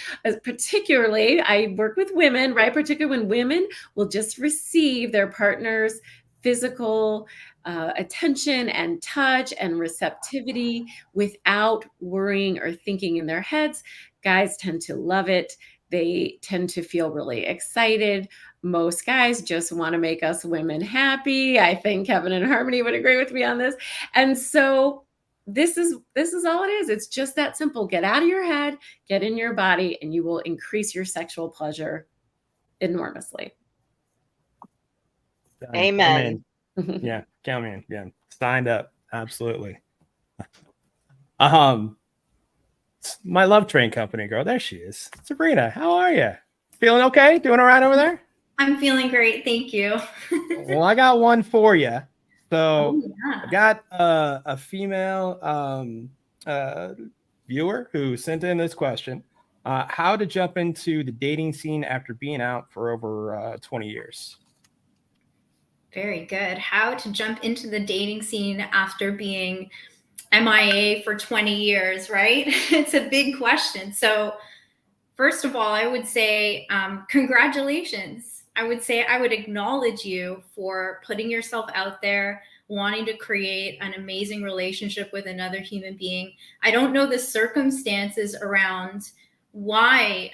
particularly, I work with women, right? Particularly when women will just receive their partner's physical attention and touch and receptivity without worrying or thinking in their heads. Guys tend to love it. They tend to feel really excited. Most guys just want to make us women happy. I think Kevin and Harmony would agree with me on this. And so this is all it is. It's just that simple. Get out of your head, get in your body, and you will increase your sexual pleasure enormously. Amen. Yeah, count me in. Yeah, signed up. Absolutely. My love train company girl. There she is. Sabrina, how are you? Feeling okay? Doing all right over there? I'm feeling great. Thank you. Well, I got one for you. So yeah. I got a female viewer who sent in this question. How to jump into the dating scene after being out for over 20 years. Very good. How to jump into the dating scene after being MIA for 20 years, right? It's a big question. So first of all, I would say congratulations. I would say I would acknowledge you for putting yourself out there, wanting to create an amazing relationship with another human being. I don't know the circumstances around why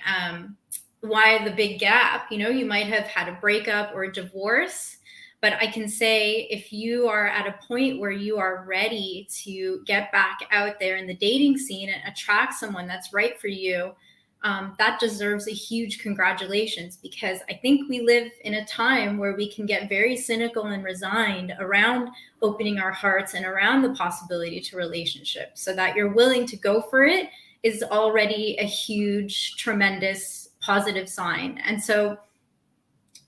the big gap. You know, you might have had a breakup or a divorce. But I can say if you are at a point where you are ready to get back out there in the dating scene and attract someone that's right for you, that deserves a huge congratulations, because I think we live in a time where we can get very cynical and resigned around opening our hearts and around the possibility to relationship. So that you're willing to go for it is already a huge, tremendous positive sign. And so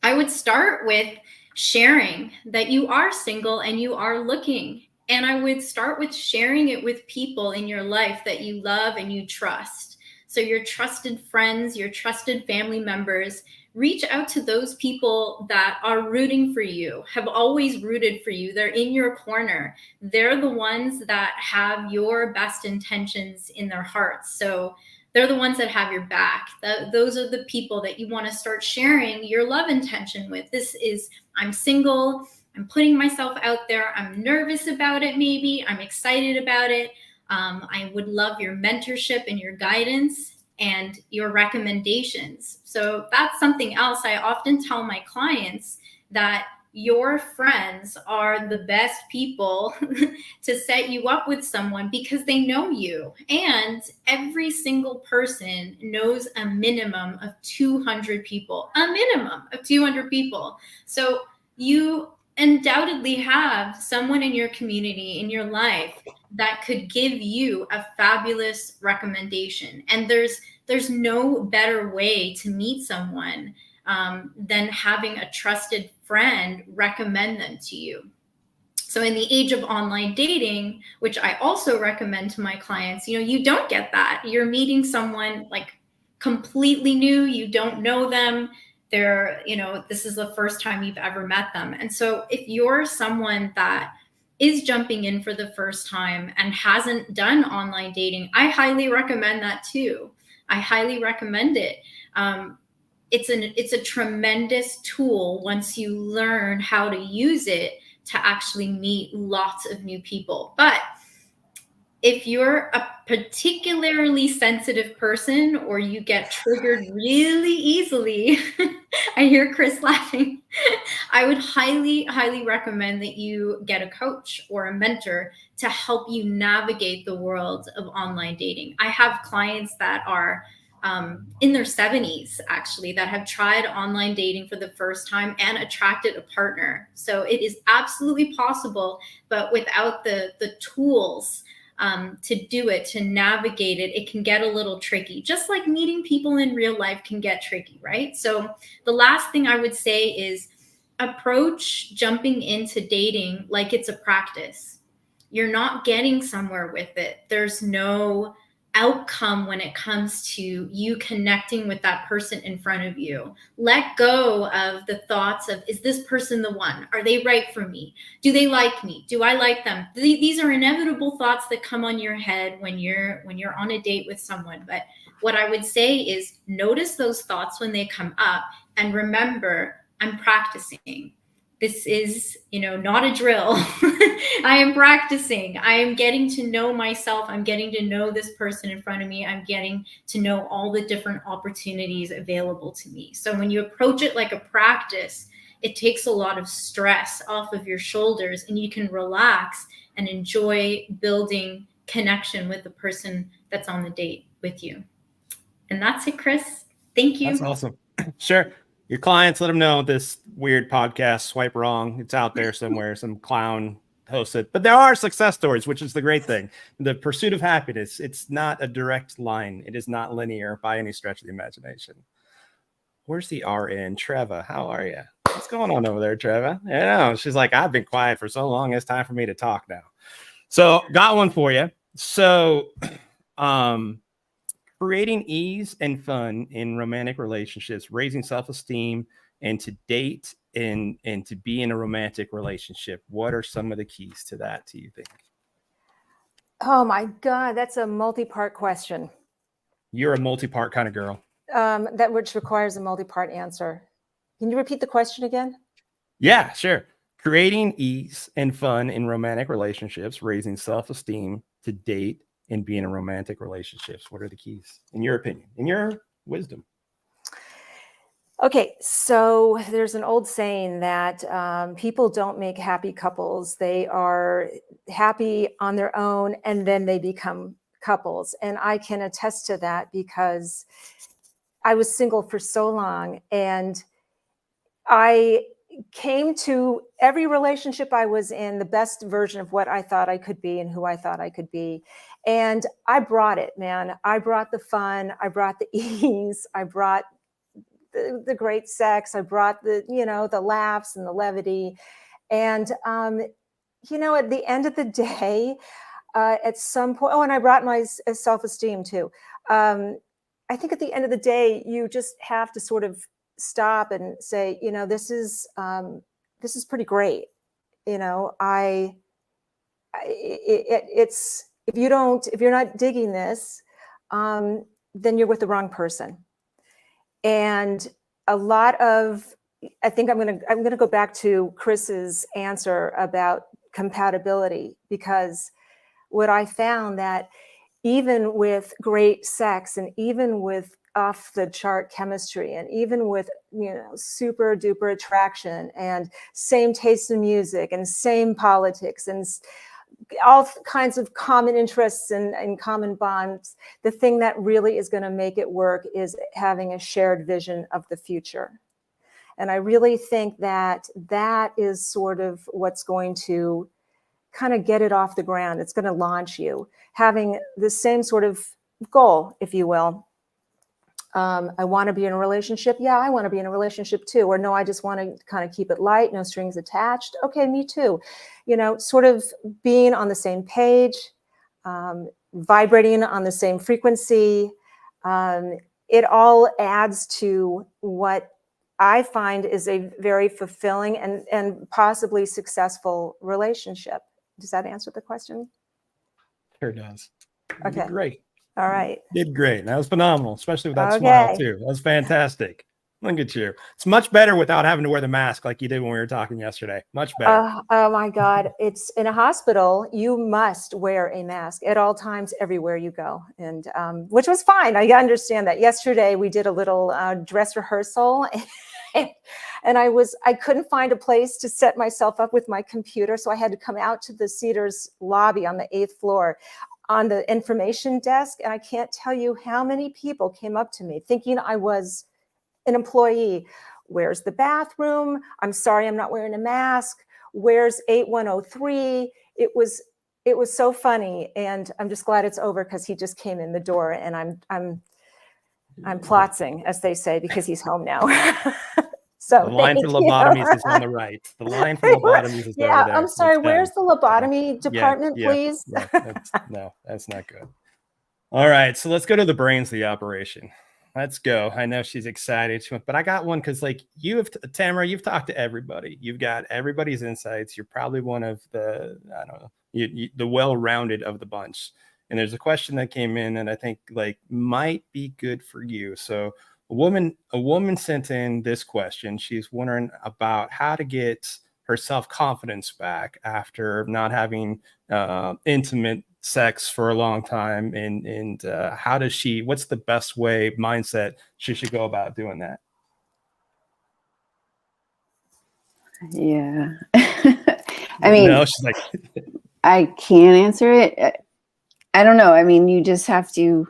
I would start with sharing that you are single and you are looking. And I would start with sharing it with people in your life that you love and you trust. So your trusted friends, your trusted family members, reach out to those people that are rooting for you, have always rooted for you. They're in your corner. They're the ones that have your best intentions in their hearts. So they're the ones that have your back. Those are the people that you want to start sharing your love intention with. This is, I'm single, I'm putting myself out there, I'm nervous about it maybe, I'm excited about it. I would love your mentorship and your guidance and your recommendations. So that's something else I often tell my clients, that your friends are the best people to set you up with someone because they know you. And every single person knows a minimum of 200 people, a minimum of 200 people. So you undoubtedly have someone in your community, in your life, that could give you a fabulous recommendation. And there's no better way to meet someone than having a trusted friend recommend them to you. So in the age of online dating, which I also recommend to my clients, you know, you don't get that. You're meeting someone like completely new, you don't know them. They're, you know, this is the first time you've ever met them. And so if you're someone that is jumping in for the first time and hasn't done online dating, I highly recommend that too. I highly recommend it. It's a tremendous tool once you learn how to use it to actually meet lots of new people. But if you're a particularly sensitive person or you get triggered really easily, I hear Chris laughing, I would highly, highly recommend that you get a coach or a mentor to help you navigate the world of online dating. I have clients that are in their 70s, actually, that have tried online dating for the first time and attracted a partner. So it is absolutely possible, but without the tools to do it, to navigate it, it can get a little tricky. Just like meeting people in real life can get tricky, right? So the last thing I would say is approach jumping into dating like it's a practice. you're not getting somewhere with it. There's no outcome when it comes to you connecting with that person in front of you. Let go of the thoughts of, is this person the one? Are they right for me? Do they like me? Do I like them? These are inevitable thoughts that come on your head when you're on a date with someone. But what I would say is notice those thoughts when they come up, and remember, I'm practicing. This is, not a drill. I am practicing. I am getting to know myself. I'm getting to know this person in front of me. I'm getting to know all the different opportunities available to me. So when you approach it like a practice, it takes a lot of stress off of your shoulders, and you can relax and enjoy building connection with the person that's on the date with you. And that's it, Chris. Thank you. That's awesome. Sure. Your clients, let them know this weird podcast, Swipe Wrong. It's out there somewhere. Some clown hosts it. But there are success stories, which is the great thing. The pursuit of happiness, it's not a direct line. It is not linear by any stretch of the imagination. Where's the RN? Treva, how are you? What's going on over there, Treva? Yeah, she's like, I've been quiet for so long. It's time for me to talk now. So got one for you. So creating ease and fun in romantic relationships, raising self-esteem, and to date and to be in a romantic relationship. What are some of the keys to that, do you think? Oh my God, that's a multi-part question. You're a multi-part kind of girl. That which requires a multi-part answer. Can you repeat the question again? Yeah, sure. Creating ease and fun in romantic relationships, raising self-esteem, to date and be in a romantic relationships. What are the keys, in your opinion, in your wisdom? Okay, so there's an old saying that people don't make happy couples. They are happy on their own, and then they become couples. And I can attest to that because I was single for so long, and I came to every relationship I was in the best version of what I thought I could be and who I thought I could be. And I brought it, man. I brought the fun. I brought the ease. I brought the great sex. I brought the laughs and the levity. And, at the end of the day, at some point, and I brought my self-esteem too. I think at the end of the day, you just have to sort of stop and say, this is pretty great. It's if you're not digging this, then you're with the wrong person. And a lot of, I think I'm gonna go back to Chris's answer about compatibility, because what I found that even with great sex and even with off the chart chemistry and even with super duper attraction and same taste in music and same politics and all kinds of common interests and common bonds, the thing that really is going to make it work is having a shared vision of the future. And I really think that is sort of what's going to kind of get it off the ground. It's going to launch you, having the same sort of goal, if you will. I want to be in a relationship. Yeah, I want to be in a relationship too. Or no, I just want to kind of keep it light, no strings attached. Okay, me too. Sort of being on the same page, vibrating on the same frequency. It all adds to what I find is a very fulfilling and possibly successful relationship. Does that answer the question? Sure does. Okay. Great. All right. Did great. That was phenomenal, especially with that smile too. That was fantastic. Look at you. It's much better without having to wear the mask like you did when we were talking yesterday. Much better. Oh my God. It's in a hospital. You must wear a mask at all times, everywhere you go. And which was fine. I understand that. Yesterday we did a little dress rehearsal and I couldn't find a place to set myself up with my computer. So I had to come out to the Cedars lobby on the 8th floor on the information desk. And I can't tell you how many people came up to me thinking I was an employee. Where's the bathroom? I'm sorry, I'm not wearing a mask. Where's 8103? It was so funny. And I'm just glad it's over because he just came in the door and I'm plotzing, as they say, because he's home now. So The line for thank you. lobotomies is on the right. The line for lobotomies is over Yeah, there. I'm sorry. It's Where's down. the lobotomy department, Yeah, please? yeah. That's not good. All right, so let's go to the brains of the operation. Let's go. I know she's excited, but I got one because, like, Tamara, you've talked to everybody. You've got everybody's insights. You're probably one of the, I don't know, the well-rounded of the bunch. And there's a question that came in that I think like might be good for you. So a woman sent in this question. She's wondering about how to get her self-confidence back after not having intimate sex for a long time, and what's the best mindset she should go about doing that? Yeah. I mean, no, she's like, I can't answer it. I don't know. I mean, you just have to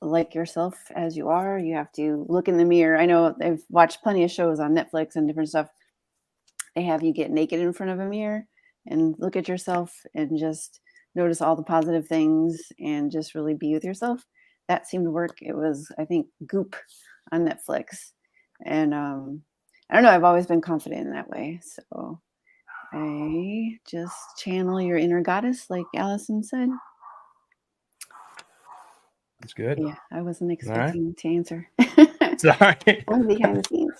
like yourself as you are. You have to look in the mirror. I know I've watched plenty of shows on Netflix and different stuff. They have you get naked in front of a mirror and look at yourself and just notice all the positive things and just really be with yourself. That seemed to work. It was, I think, Goop on Netflix. And I don't know, I've always been confident in that way. So I just channel your inner goddess, like Allison said. That's good. Yeah, I wasn't expecting to answer. Sorry. I'm behind the scenes.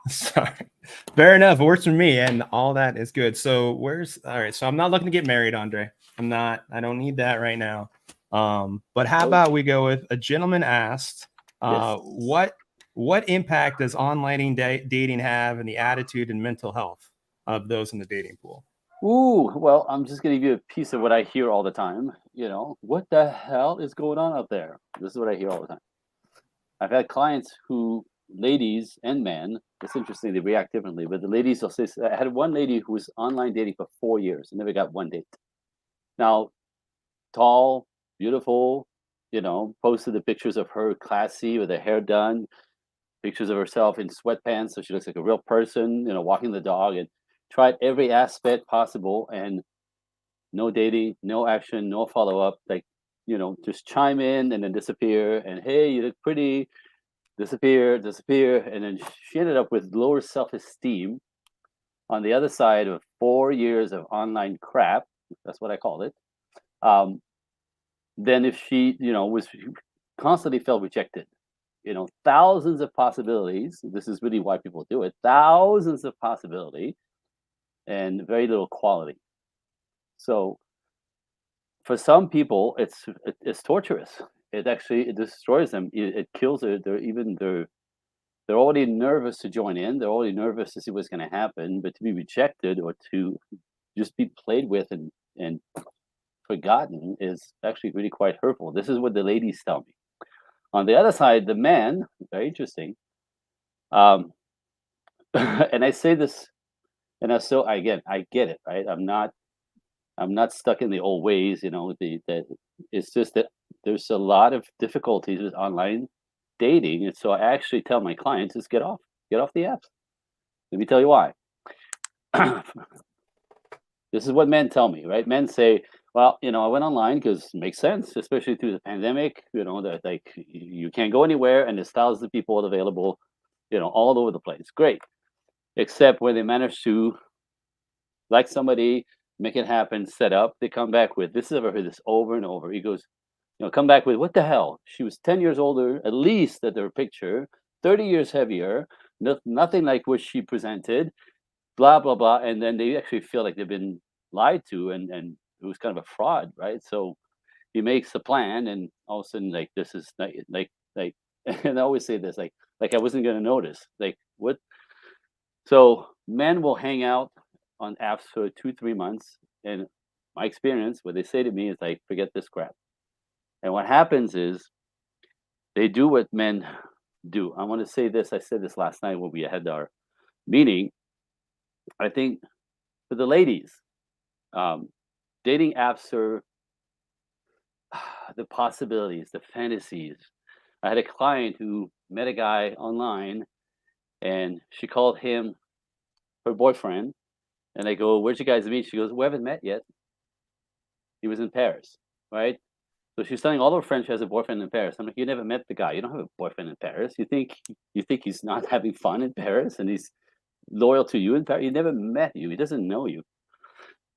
Sorry. Fair enough. It works for me, and all that is good. So all right. So I'm not looking to get married, Andre. I don't need that right now. But how about we go with a gentleman asked, Yes. what impact does online dating have in the attitude and mental health of those in the dating pool? Ooh, well, I'm just going to give you a piece of what I hear all the time. What the hell is going on out there? This is what I hear all the time. I've had clients ladies and men, it's interesting, they react differently, but the ladies will say, I had one lady who was online dating for 4 years and never got one date. Now, tall, beautiful, posted the pictures of her classy with her hair done, pictures of herself in sweatpants, so she looks like a real person, walking the dog, and tried every aspect possible, and no dating, no action, no follow-up, just chime in and then disappear, and hey, you look pretty, disappear, and then she ended up with lower self-esteem on the other side of 4 years of online crap, that's what I called it, then if she, was constantly felt rejected. Thousands of possibilities. This is really why people do it. Thousands of possibility and very little quality. So for some people, it's torturous. It destroys them. It kills it. They're already nervous to join in. They're already nervous to see what's going to happen. But to be rejected or to just be played with and forgotten is actually really quite hurtful. This is what the ladies tell me. On the other side, the men, very interesting. And I say this, and I get it, right? I'm not stuck in the old ways, it's just that there's a lot of difficulties with online dating. And so I actually tell my clients, just get off the apps. Let me tell you why. This is what men tell me, right? Men say, well, I went online because it makes sense, especially through the pandemic, that you can't go anywhere and there's thousands of people available, all over the place. Great. Except when they manage to like somebody, make it happen, set up, they come back with, this is, I've heard this over and over. He goes, come back with, what the hell? She was 10 years older, at least at their picture, 30 years heavier, nothing like what she presented, blah, blah, blah. And then they actually feel like they've been lied to and it was kind of a fraud, right? So he makes a plan and all of a sudden, this is like, and I always say this, like I wasn't going to notice, what? So men will hang out on apps for 2-3 months. And my experience, what they say to me is forget this crap. And what happens is they do what men do. I want to say this. I said this last night when we had our meeting. I think for the ladies, dating apps are the possibilities, the fantasies. I had a client who met a guy online and she called him her boyfriend. And I go, where'd you guys meet? She goes, we haven't met yet. He was in Paris, right? So she's telling all her friends she has a boyfriend in Paris. I'm like, you never met the guy. You don't have a boyfriend in Paris. You think he's not having fun in Paris and he's loyal to you in Paris? He never met you. He doesn't know you.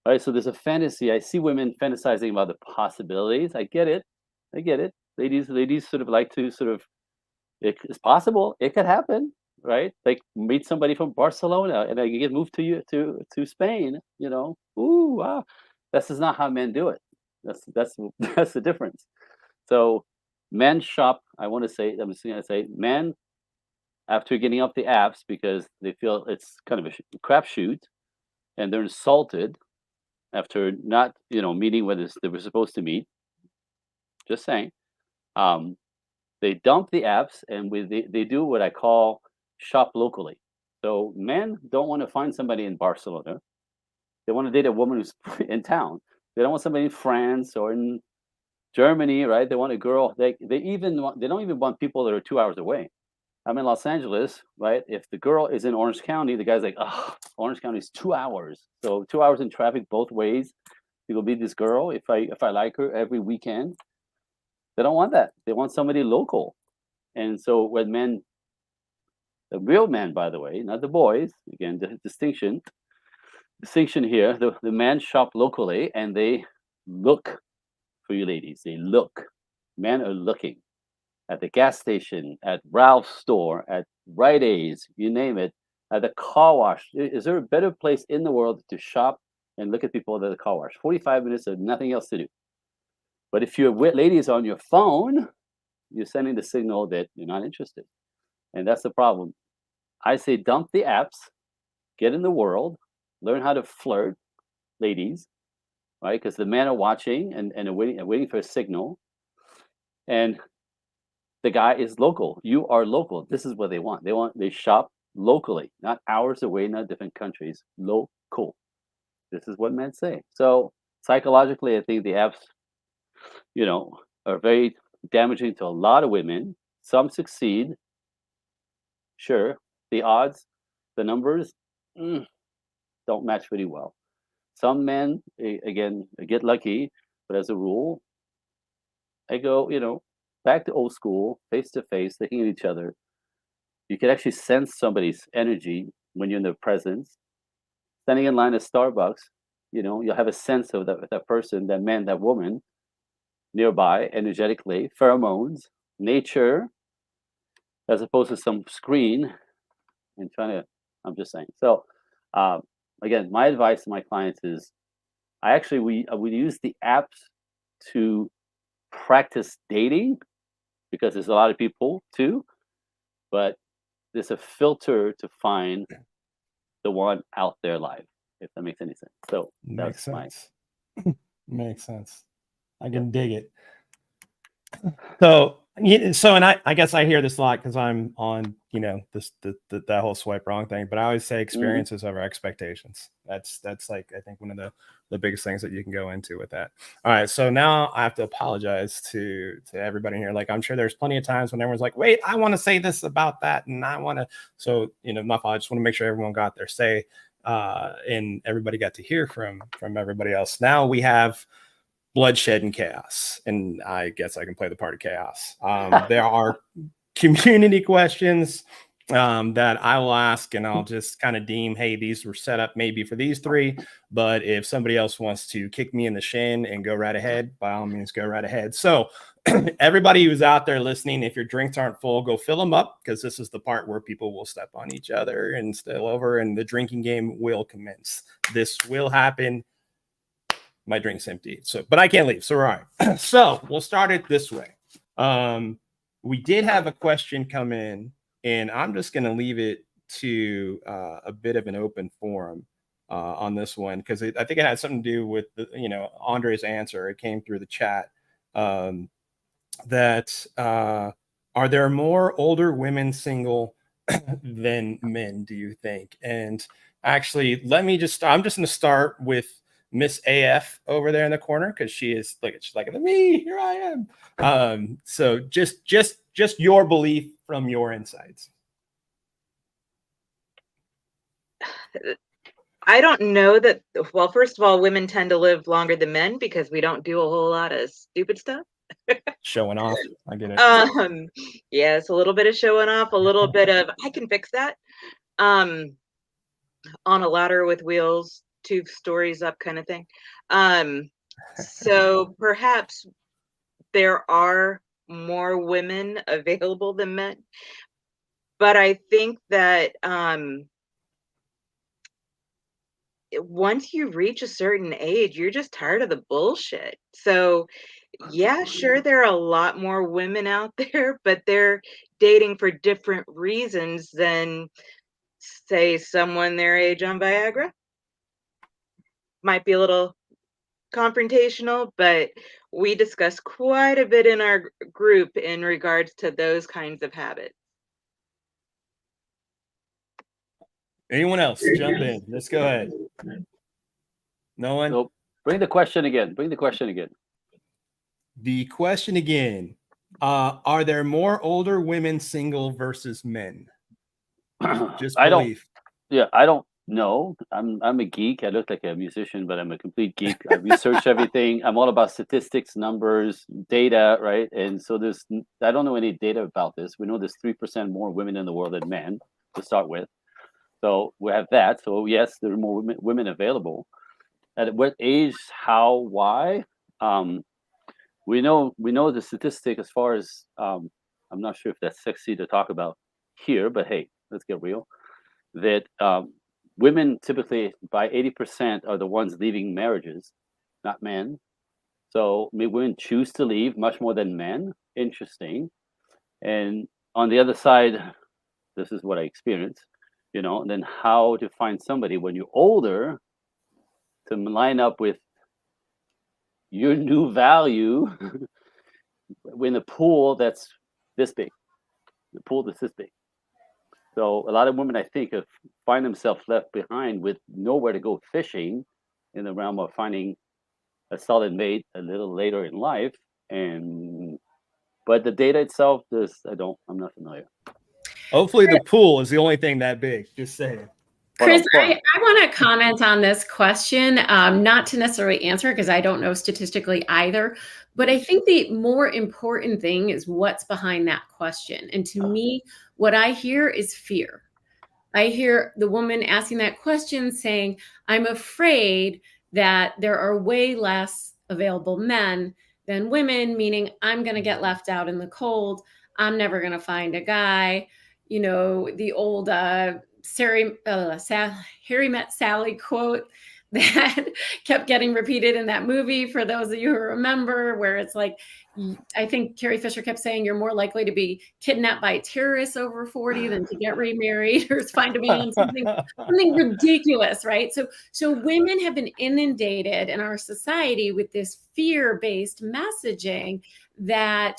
All right. So there's a fantasy. I see women fantasizing about the possibilities. I get it. Ladies sort of like to sort of, it's possible. It could happen, right? Like meet somebody from Barcelona and then you get moved to Spain, you know. Ooh, wow. This is not how men do it. That's the difference. So men shop, I'm just gonna say men, after getting off the apps because they feel it's kind of a crapshoot and they're insulted after not, meeting when they were supposed to meet. Just saying. They dump the apps and they do what I call shop locally. So men don't want to find somebody in Barcelona. They want to date a woman who's in town. They don't want somebody in France or in Germany, right? They want a girl. They don't even want people that are 2 hours away. I'm in Los Angeles, right? If the girl is in Orange County, the guy's like, oh, Orange County is 2 hours. So 2 hours in traffic both ways to go meet this girl if I like her every weekend. They don't want that. They want somebody local. And so when men, the real men, by the way, not the boys, again, the distinction here, the men shop locally and they look for you ladies. They look. Men are looking at the gas station, at Ralph's store, at Rite Aid's, you name it, at the car wash. Is there a better place in the world to shop and look at people at the car wash? 45 minutes of nothing else to do. But if your ladies on your phone, you're sending the signal that you're not interested. And that's the problem. I say dump the apps, get in the world, learn how to flirt, ladies, right? Because the men are watching and are waiting for a signal. And the guy is local. You are local. This is what they want. They shop locally, not hours away, not different countries. Local. This is what men say. So psychologically, I think the apps, are very damaging to a lot of women. Some succeed. Sure. The odds, the numbers don't match pretty well. Some men, again, get lucky, but as a rule, I go, back to old school, face to face, looking at each other. You can actually sense somebody's energy when you're in their presence. Standing in line at Starbucks, you'll have a sense of that person, that man, that woman nearby, energetically, pheromones, nature, as opposed to some screen and I'm just saying. So, again, my advice to my clients is we use the apps to practice dating because there's a lot of people too, but there's a filter to find the one out there live, if that makes any sense. So makes sense. Makes sense. I can dig it. So and I guess I hear this a lot because I'm on, that whole swipe wrong thing, but I always say experiences over expectations. That's like, I think one of the biggest things that you can go into with that. All right. So now I have to apologize to everybody here. Like, I'm sure there's plenty of times when everyone's like, wait, I want to say this about that. And I want to, so, my fault. I just want to make sure everyone got their say and everybody got to hear from everybody else. Now we have bloodshed and chaos, and I guess I can play the part of chaos. There are community questions that I will ask, and I'll just kind of deem, hey, these were set up maybe for these three, but if somebody else wants to kick me in the shin and go right ahead, by all means, go right ahead. So everybody who's out there listening, if your drinks aren't full, go fill them up, because this is the part where people will step on each other and spill over, and the drinking game will commence. This will happen. My drink's empty, but I can't leave. So, all right. So we'll start it this way. We did have a question come in, and I'm just going to leave it to a bit of an open forum on this one, because I think it had something to do with Andre's answer. It came through the chat that are there more older women single than men, do you think? And actually, I'm just going to start with Miss AF over there in the corner, because she's like me, here I am. So just your belief from your insights. I don't know that. Well, first of all, women tend to live longer than men because we don't do a whole lot of stupid stuff. Showing off. I get it. Yes, a little bit of showing off, a little bit of I can fix that. On a ladder with wheels, 2 stories up kind of thing. So perhaps there are more women available than men, but I think that once you reach a certain age, you're just tired of the bullshit. So yeah, sure, there are a lot more women out there, but they're dating for different reasons than, say, someone their age on Viagra. Might be a little confrontational, but we discuss quite a bit in our group in regards to those kinds of habits. Anyone else? Jump in. Let's go ahead. No one? So bring the question again. Bring the question again. The question again. Are there more older women single versus men? Just I belief. I don't know. I'm a geek. I look like a musician, but I'm a complete geek. I research everything. I'm all about statistics, numbers, data, right? And so I don't know any data about this. We know there's 3% more women in the world than men to start with. So we have that. So yes, there are more women available. At what age, how, why? We know the statistic as far as I'm not sure if that's sexy to talk about here, but hey, let's get real. That women typically by 80% are the ones leaving marriages, not men. So women choose to leave much more than men. Interesting. And on the other side, this is what I experienced. And then how to find somebody when you're older to line up with your new value in a pool that's this big, the pool that's this big. So a lot of women, I think, find themselves left behind with nowhere to go fishing in the realm of finding a solid mate a little later in life. But the data itself, I'm not familiar. Hopefully the pool is the only thing that big. Just saying. Chris, I want to comment on this question, not to necessarily answer because I don't know statistically either, but I think the more important thing is what's behind that question. And to me, what I hear is fear. I hear the woman asking that question saying, I'm afraid that there are way less available men than women, meaning I'm going to get left out in the cold. I'm never going to find a guy. The old Harry Met Sally quote that kept getting repeated in that movie for those of you who remember, where it's like, I think Carrie Fisher kept saying you're more likely to be kidnapped by terrorists over 40 than to get remarried or find a man, something ridiculous, right? So women have been inundated in our society with this fear-based messaging that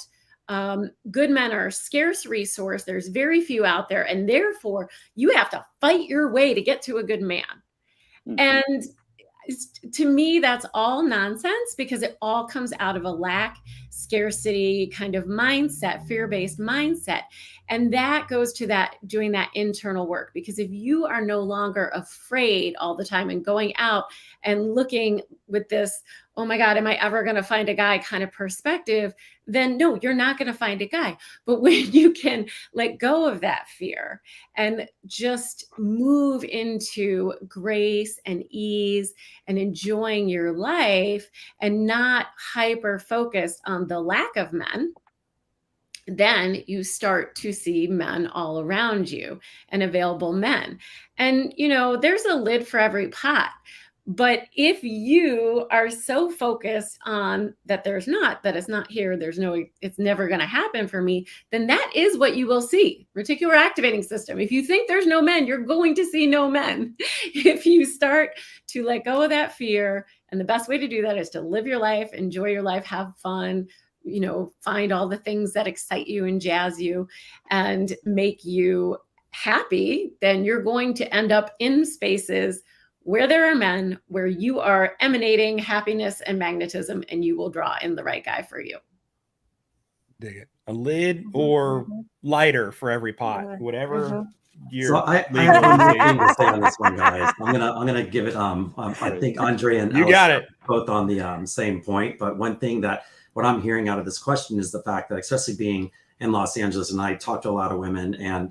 good men are a scarce resource. There's very few out there. And therefore, you have to fight your way to get to a good man. Mm-hmm. And to me, that's all nonsense because it all comes out of a lack, scarcity kind of mindset, fear-based mindset. And that goes to that doing that internal work, because if you are no longer afraid all the time and going out and looking with this, oh my God, am I ever going to find a guy kind of perspective, then no, you're not going to find a guy. But when you can let go of that fear and just move into grace and ease and enjoying your life and not hyper focused on the lack of men, then you start to see men all around you and available men. And, there's a lid for every pot. But if you are so focused on that it's not here, it's never going to happen for me, then that is what you will see. Reticular activating system. If you think there's no men, you're going to see no men. If you start to let go of that fear, and the best way to do that is to live your life, enjoy your life, have fun, find all the things that excite you and jazz you and make you happy, then you're going to end up in spaces where there are men, where you are emanating happiness and magnetism, and you will draw in the right guy for you. Dig it. A lid or lighter for every pot, whatever. So I have one more thing to say on this one, guys. I'm gonna give it. I think Andre and you got it both on the same point. But one thing that what I'm hearing out of this question is the fact that, especially being in Los Angeles, and I talk to a lot of women, and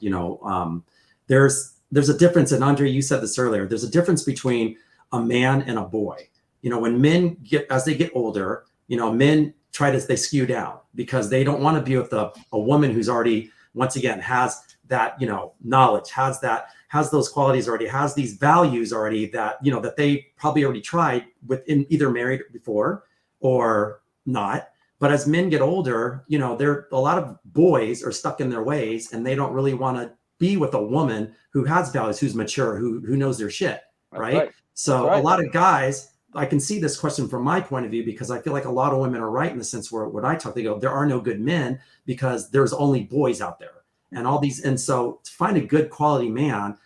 there's a difference. And Andre, you said this earlier. There's a difference between a man and a boy. When men as they get older, men they skew down because they don't want to be with a woman who's already, once again, has that, knowledge, has those qualities already, has these values already that, that they probably already tried within either married before or not. But as men get older, a lot of boys are stuck in their ways, and they don't really want to be with a woman who has values, who's mature, who knows their shit. Right. So a lot of guys, I can see this question from my point of view, because I feel like a lot of women are right in the sense where when I talk, they go, there are no good men because there's only boys out there and all these. And so to find a good quality man,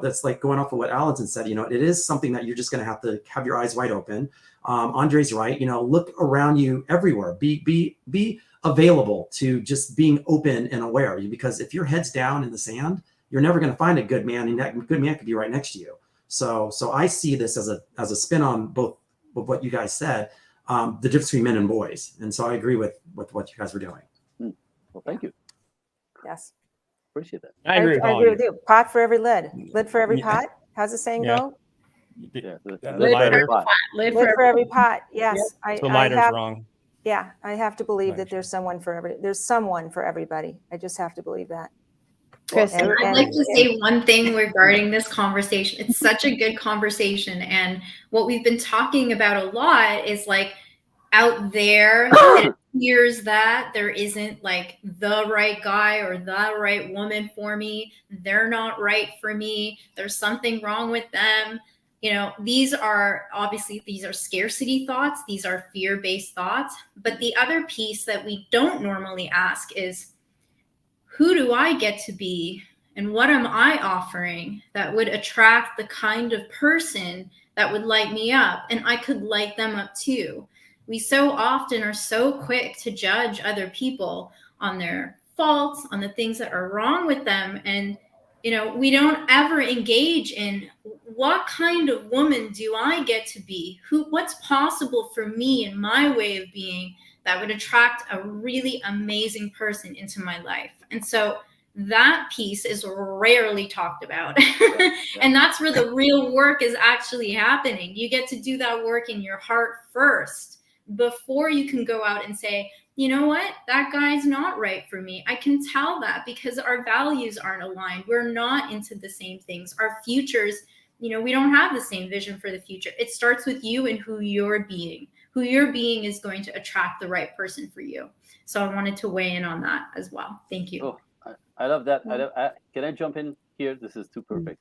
that's like going off of what Allison said, it is something that you're just going to have your eyes wide open. Andre's right. Look around you everywhere, be available to just being open and aware, because if your head's down in the sand, you're never going to find a good man, and that good man could be right next to you. So I see this as a spin on both of what you guys said, the difference between men and boys. And so I agree with what you guys were doing. Well, thank you. Yes. Appreciate that. I agree with you. Pot for every lid. Lid for every pot. How's the saying go? Yeah, lid for every pot. Lid for every pot. Yes. So lighter's wrong. Yeah, I have to believe that there's someone for everybody. I just have to believe that. Chris, I'd like to say one thing regarding this conversation. It's such a good conversation. And what we've been talking about a lot is like out there, it appears that there isn't like the right guy or the right woman for me. They're not right for me. There's something wrong with them. These are scarcity thoughts. These are fear-based thoughts. But the other piece that we don't normally ask is, who do I get to be, and what am I offering that would attract the kind of person that would light me up, and I could light them up too? We so often are so quick to judge other people on their faults, on the things that are wrong with them. And, we don't ever engage in what kind of woman do I get to be? What's possible for me and my way of being that would attract a really amazing person into my life. And so that piece is rarely talked about. And that's where the real work is actually happening. You get to do that work in your heart first before you can go out and say, you know what, that guy's not right for me. I can tell that because our values aren't aligned. We're not into the same things. Our futures, we don't have the same vision for the future. It starts with you and who you're being. Who you're being is going to attract the right person for you. So I wanted to weigh in on that as well. Thank you. Oh, I love that. Can I jump in here? This is too perfect.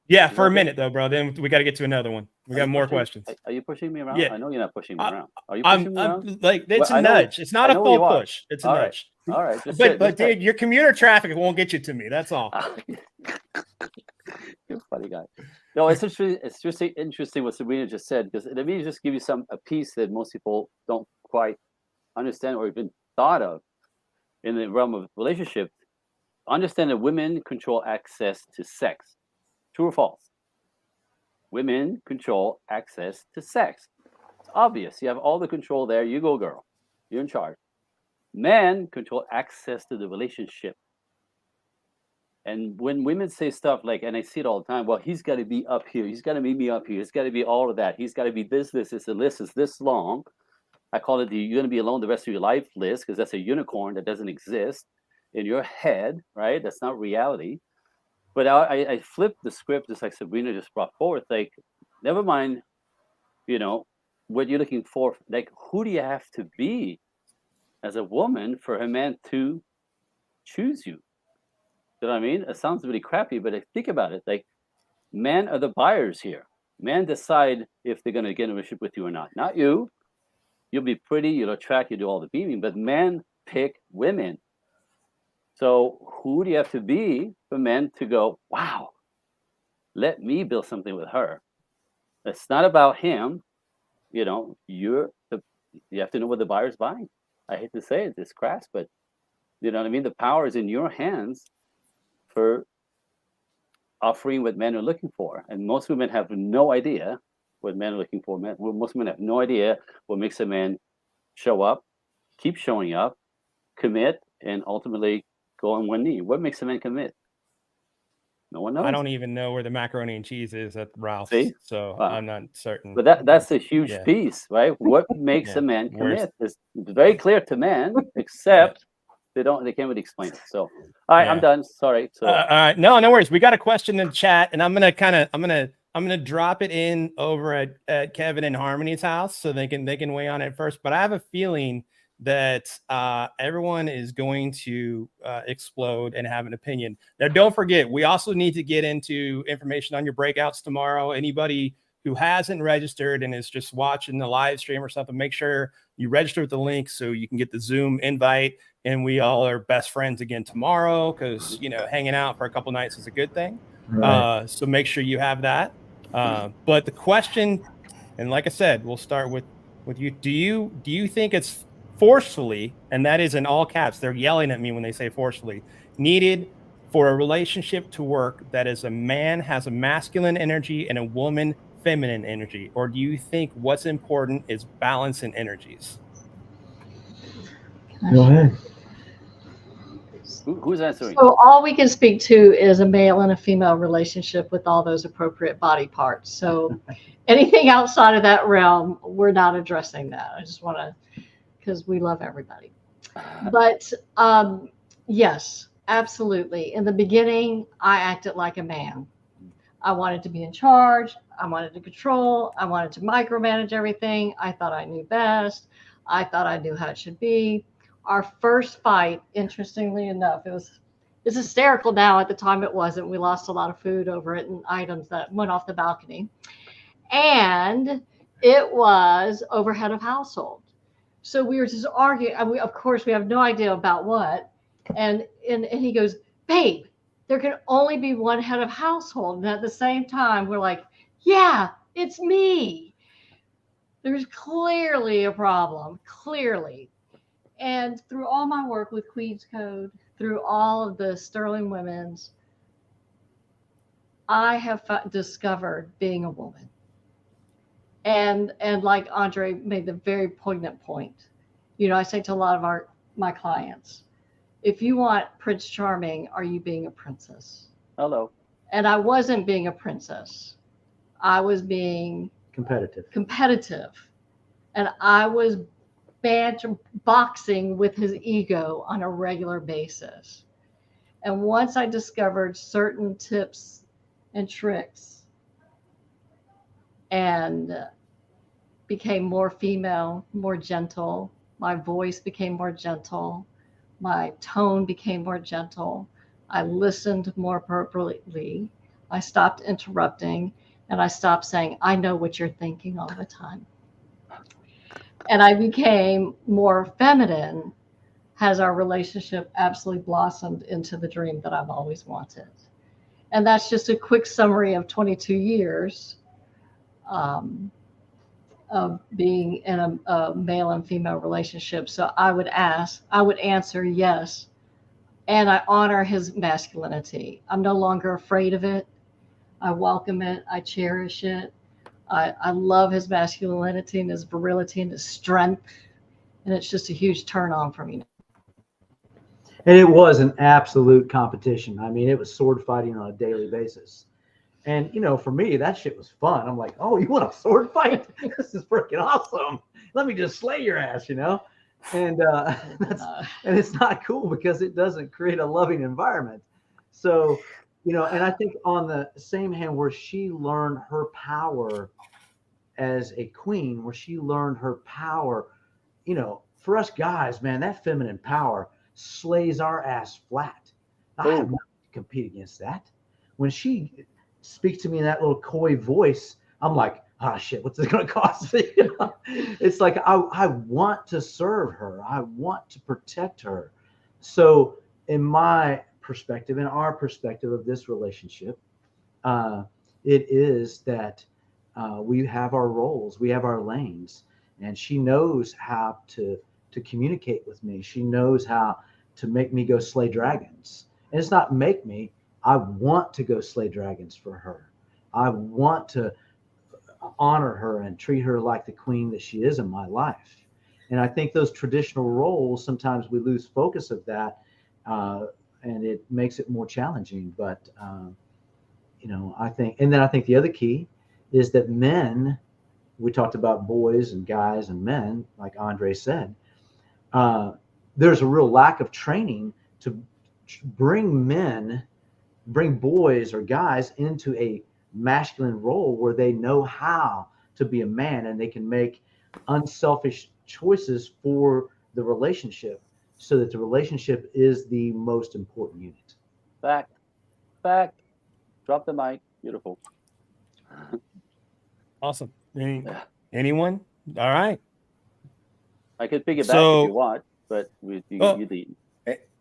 Yeah, for a minute though, bro. Then we got to get to another one. We got more questions. Are you pushing me around? Yeah. I know you're not pushing me around. Are you pushing me around? It's a nudge. It's not a full push. It's a nudge. All right. But dude, your commuter traffic won't get you to me. That's all. You're a funny guy. No, it's interesting what Sabrina just said, because let me just give you a piece that most people don't quite understand or even thought of in the realm of relationship. Understand that women control access to sex. True or false? Women control access to sex. It's obvious. You have all the control there. You go, girl. You're in charge. Men control access to the relationship. And when women say stuff like, and I see it all the time, well, he's got to be up here. He's got to meet me up here. He's got to be all of that. He's got to be this. The list is this long. I call it you're going to be alone the rest of your life list, because that's a unicorn that doesn't exist in your head, right? That's not reality. But I flipped the script, just like Sabrina just brought forth. Like, never mind, what you're looking for. Like, who do you have to be as a woman for a man to choose you? You know what I mean? It sounds really crappy, but think about it. Like, men are the buyers here. Men decide if they're going to get in a relationship with you or not. Not you. You'll be pretty, you'll attract, you do all the beaming, but men pick women. So who do you have to be for men to go, wow, let me build something with her? It's not about him. You have to know what the buyer's buying. I hate to say it, it's crass, but you know what I mean? The power is in your hands for offering what men are looking for. And most women have no idea what men are looking for. Most women have no idea what makes a man show up, keep showing up, commit, and ultimately go on one knee. What makes a man commit? No one knows. I don't even know where the macaroni and cheese is at Ralph's, See? so I'm not certain. But that's a huge piece, right? What makes a man commit? It's very clear to men, except they can't really explain it. So, all right, I'm done. Sorry. So, all right, no worries. We got a question in the chat, and I'm gonna drop it in over at Kevin and Harmony's house so they can weigh on it first. But I have a feeling that everyone is going to explode and have an opinion. Now, don't forget, we also need to get into information on your breakouts tomorrow. Anybody who hasn't registered and is just watching the live stream or something, make sure you register with the link so you can get the Zoom invite. And we all are best friends again tomorrow, because hanging out for a couple nights is a good thing. Right. So make sure you have that. But the question, and like I said, we'll start with you. Do you think it's forcefully, and that is in all caps, they're yelling at me when they say forcefully, needed for a relationship to work that is a man has a masculine energy and a woman feminine energy? Or do you think what's important is balance in energies? Go ahead. Who's answering? So all we can speak to is a male and a female relationship with all those appropriate body parts. So anything outside of that realm, we're not addressing that. I just want to, because we love everybody. But yes, absolutely. In the beginning, I acted like a man. I wanted to be in charge. I wanted to control. I wanted to micromanage everything. I thought I knew best. I thought I knew how it should be. Our first fight, interestingly enough, it's hysterical now. At the time it wasn't. We lost a lot of food over it and items that went off the balcony. And it was over head of household. So we were just arguing. Of course, we have no idea about what. And he goes, babe, there can only be one head of household. And at the same time, we're like, yeah, it's me. There's clearly a problem, clearly. And through all my work with Queen's Code, through all of the Sterling Women's, I have discovered being a woman. And like Andre made the very poignant point, I say to a lot of my clients, if you want Prince Charming, are you being a princess? Hello. And I wasn't being a princess. I was being competitive. And I was boxing with his ego on a regular basis. And once I discovered certain tips and tricks and became more female, more gentle, my voice became more gentle, my tone became more gentle, I listened more appropriately, I stopped interrupting, and I stopped saying, I know what you're thinking all the time. And I became more feminine as our relationship absolutely blossomed into the dream that I've always wanted. And that's just a quick summary of 22 years of being in a male and female relationship. So I would answer yes. And I honor his masculinity. I'm no longer afraid of it. I welcome it. I cherish it. I love his masculinity and his virility and his strength. And it's just a huge turn on for me. And it was an absolute competition. I mean, it was sword fighting on a daily basis. And, for me, that shit was fun. I'm like, oh, you want a sword fight? This is freaking awesome. Let me just slay your ass, And and it's not cool because it doesn't create a loving environment. So, and I think on the same hand, where she learned her power as a queen, where she learned her power, for us guys, man, that feminine power slays our ass flat. I have not to compete against that. When she speaks to me in that little coy voice, I'm like, oh shit, what's it going to cost me? It's like, I want to serve her. I want to protect her. So in my perspective, in our perspective of this relationship, it is that we have our roles, we have our lanes, and she knows how to communicate with me. She knows how to make me go slay dragons. And it's not make me, I want to go slay dragons for her. I want to honor her and treat her like the queen that she is in my life. And I think those traditional roles, sometimes we lose focus of that, and it makes it more challenging. But, I think the other key is that men, we talked about boys and guys and men, like Andre said, there's a real lack of training to bring boys or guys into a masculine role where they know how to be a man and they can make unselfish choices for the relationship, so that the relationship is the most important unit. Fact. Drop the mic. Beautiful. Awesome. Anyone? All right. I could pick it back if you want, but you lead.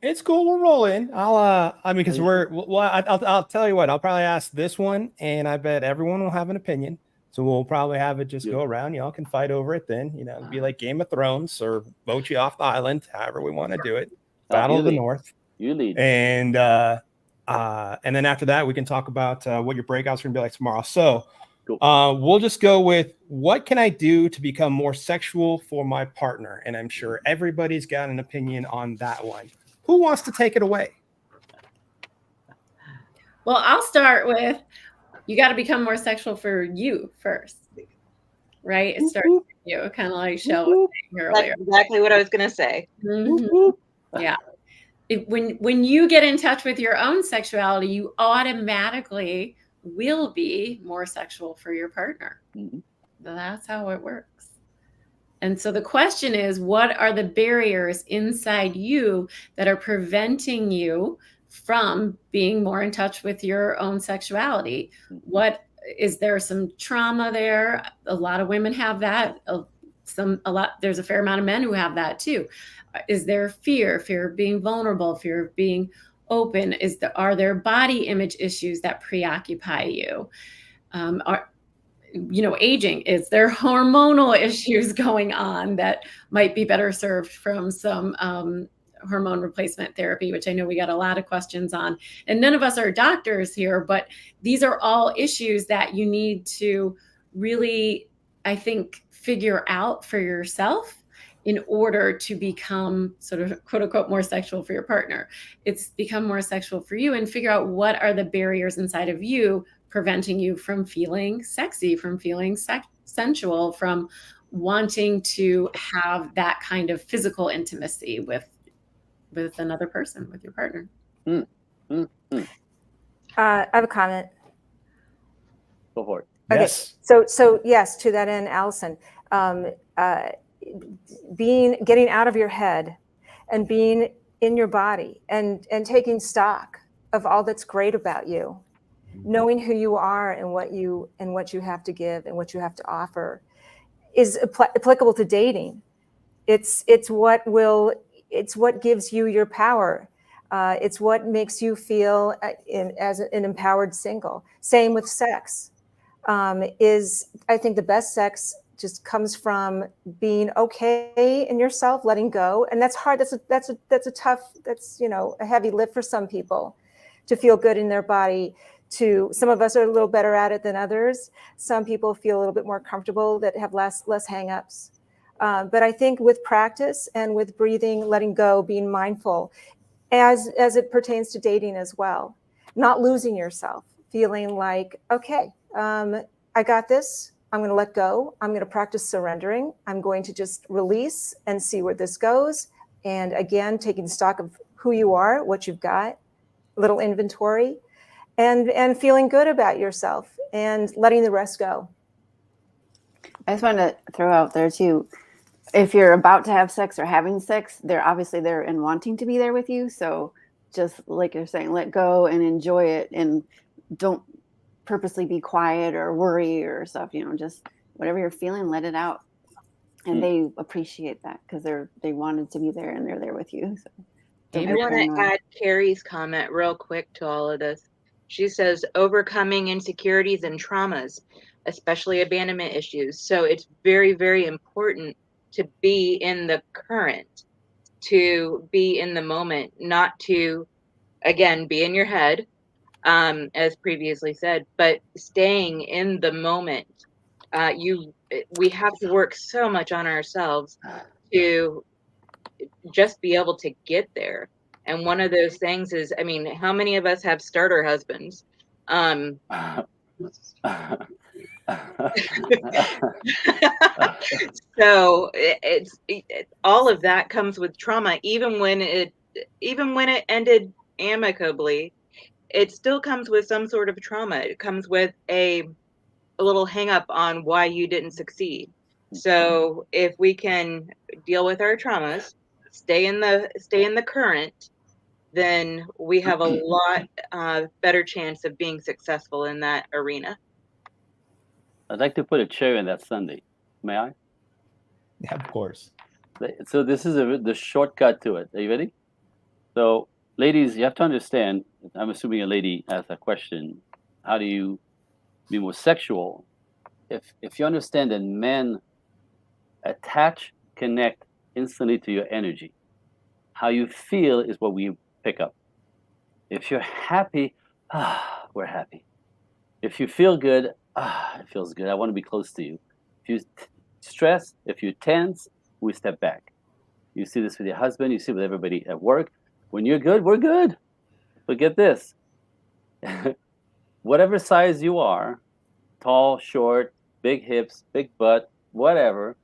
It's cool. We'll roll in. Because I'll tell you what. I'll probably ask this one, and I bet everyone will have an opinion. So we'll probably have it just go around. Y'all can fight over it then. It'd be like Game of Thrones or vote you off the island, however we want to do it. Battle of the North. You lead. And then after that, we can talk about what your breakouts are going to be like tomorrow. So cool. We'll just go with, what can I do to become more sexual for my partner? And I'm sure everybody's got an opinion on that one. Who wants to take it away? Well, I'll start with, you got to become more sexual for you first, right? It starts with you, kind of like Shell was saying earlier. That's exactly what I was going to say. Mm-hmm. Yeah. When you get in touch with your own sexuality, you automatically will be more sexual for your partner. Mm-hmm. That's how it works. And so the question is, what are the barriers inside you that are preventing you from being more in touch with your own sexuality? What is there some trauma there? A lot of women have that. There's a fair amount of men who have that too. Is there fear of being vulnerable, fear of being open? Are there body image issues that preoccupy you? Aging, is there hormonal issues going on that might be better served from some hormone replacement therapy, which I know we got a lot of questions on, and none of us are doctors here, but these are all issues that you need to really, I think, figure out for yourself in order to become sort of quote unquote more sexual for your partner. It's become more sexual for you and figure out what are the barriers inside of you preventing you from feeling sexy, from feeling sensual, from wanting to have that kind of physical intimacy with another person, with your partner. I have a comment. Go for it. Okay. Yes. So yes, to that end, Allison, getting out of your head and being in your body and taking stock of all that's great about you, knowing who you are and what you have to give and what you have to offer is applicable to dating. It's what gives you your power. It's what makes you feel as an empowered single. Same with sex. I think the best sex just comes from being okay in yourself, letting go, and that's hard. That's a tough. That's a heavy lift for some people to feel good in their body. Some of us are a little better at it than others. Some people feel a little bit more comfortable, that have less hang-ups. But I think with practice and with breathing, letting go, being mindful, as it pertains to dating as well, not losing yourself, feeling like, okay, I got this. I'm going to let go. I'm going to practice surrendering. I'm going to just release and see where this goes. And again, taking stock of who you are, what you've got, a little inventory, and feeling good about yourself and letting the rest go. I just want to throw out there too, if you're about to have sex or having sex, they're obviously there and wanting to be there with you. So just like you're saying, let go and enjoy it, and don't purposely be quiet or worry or stuff, just whatever you're feeling, let it out. And they appreciate that because they wanted to be there and they're there with you. So I want to add Carrie's comment real quick to all of this. She says, overcoming insecurities and traumas, especially abandonment issues. So it's very, very important to be in the current, to be in the moment, not to, again, be in your head, as previously said, but staying in the moment. We have to work so much on ourselves to just be able to get there. And one of those things is, I mean, how many of us have starter husbands? So all of that comes with trauma. Even when it ended amicably, it still comes with some sort of trauma. It comes with a little hang up on why you didn't succeed. So if we can deal with our traumas, stay in the current, then we have a lot better chance of being successful in that arena. I'd like to put a cherry on that sundae. May I? Yeah, of course. So this is the shortcut to it. Are you ready? So, ladies, you have to understand. I'm assuming a lady asked that question. How do you be more sexual? If you understand that men attach, connect instantly to your energy, how you feel is what we pick up. If you're happy, we're happy. If you feel good, it feels good. I want to be close to you. If you stress, if you tense, we step back. You see this with your husband, you see it with everybody at work. When you're good, we're good. But get this. Whatever size you are, tall, short, big hips, big butt, whatever,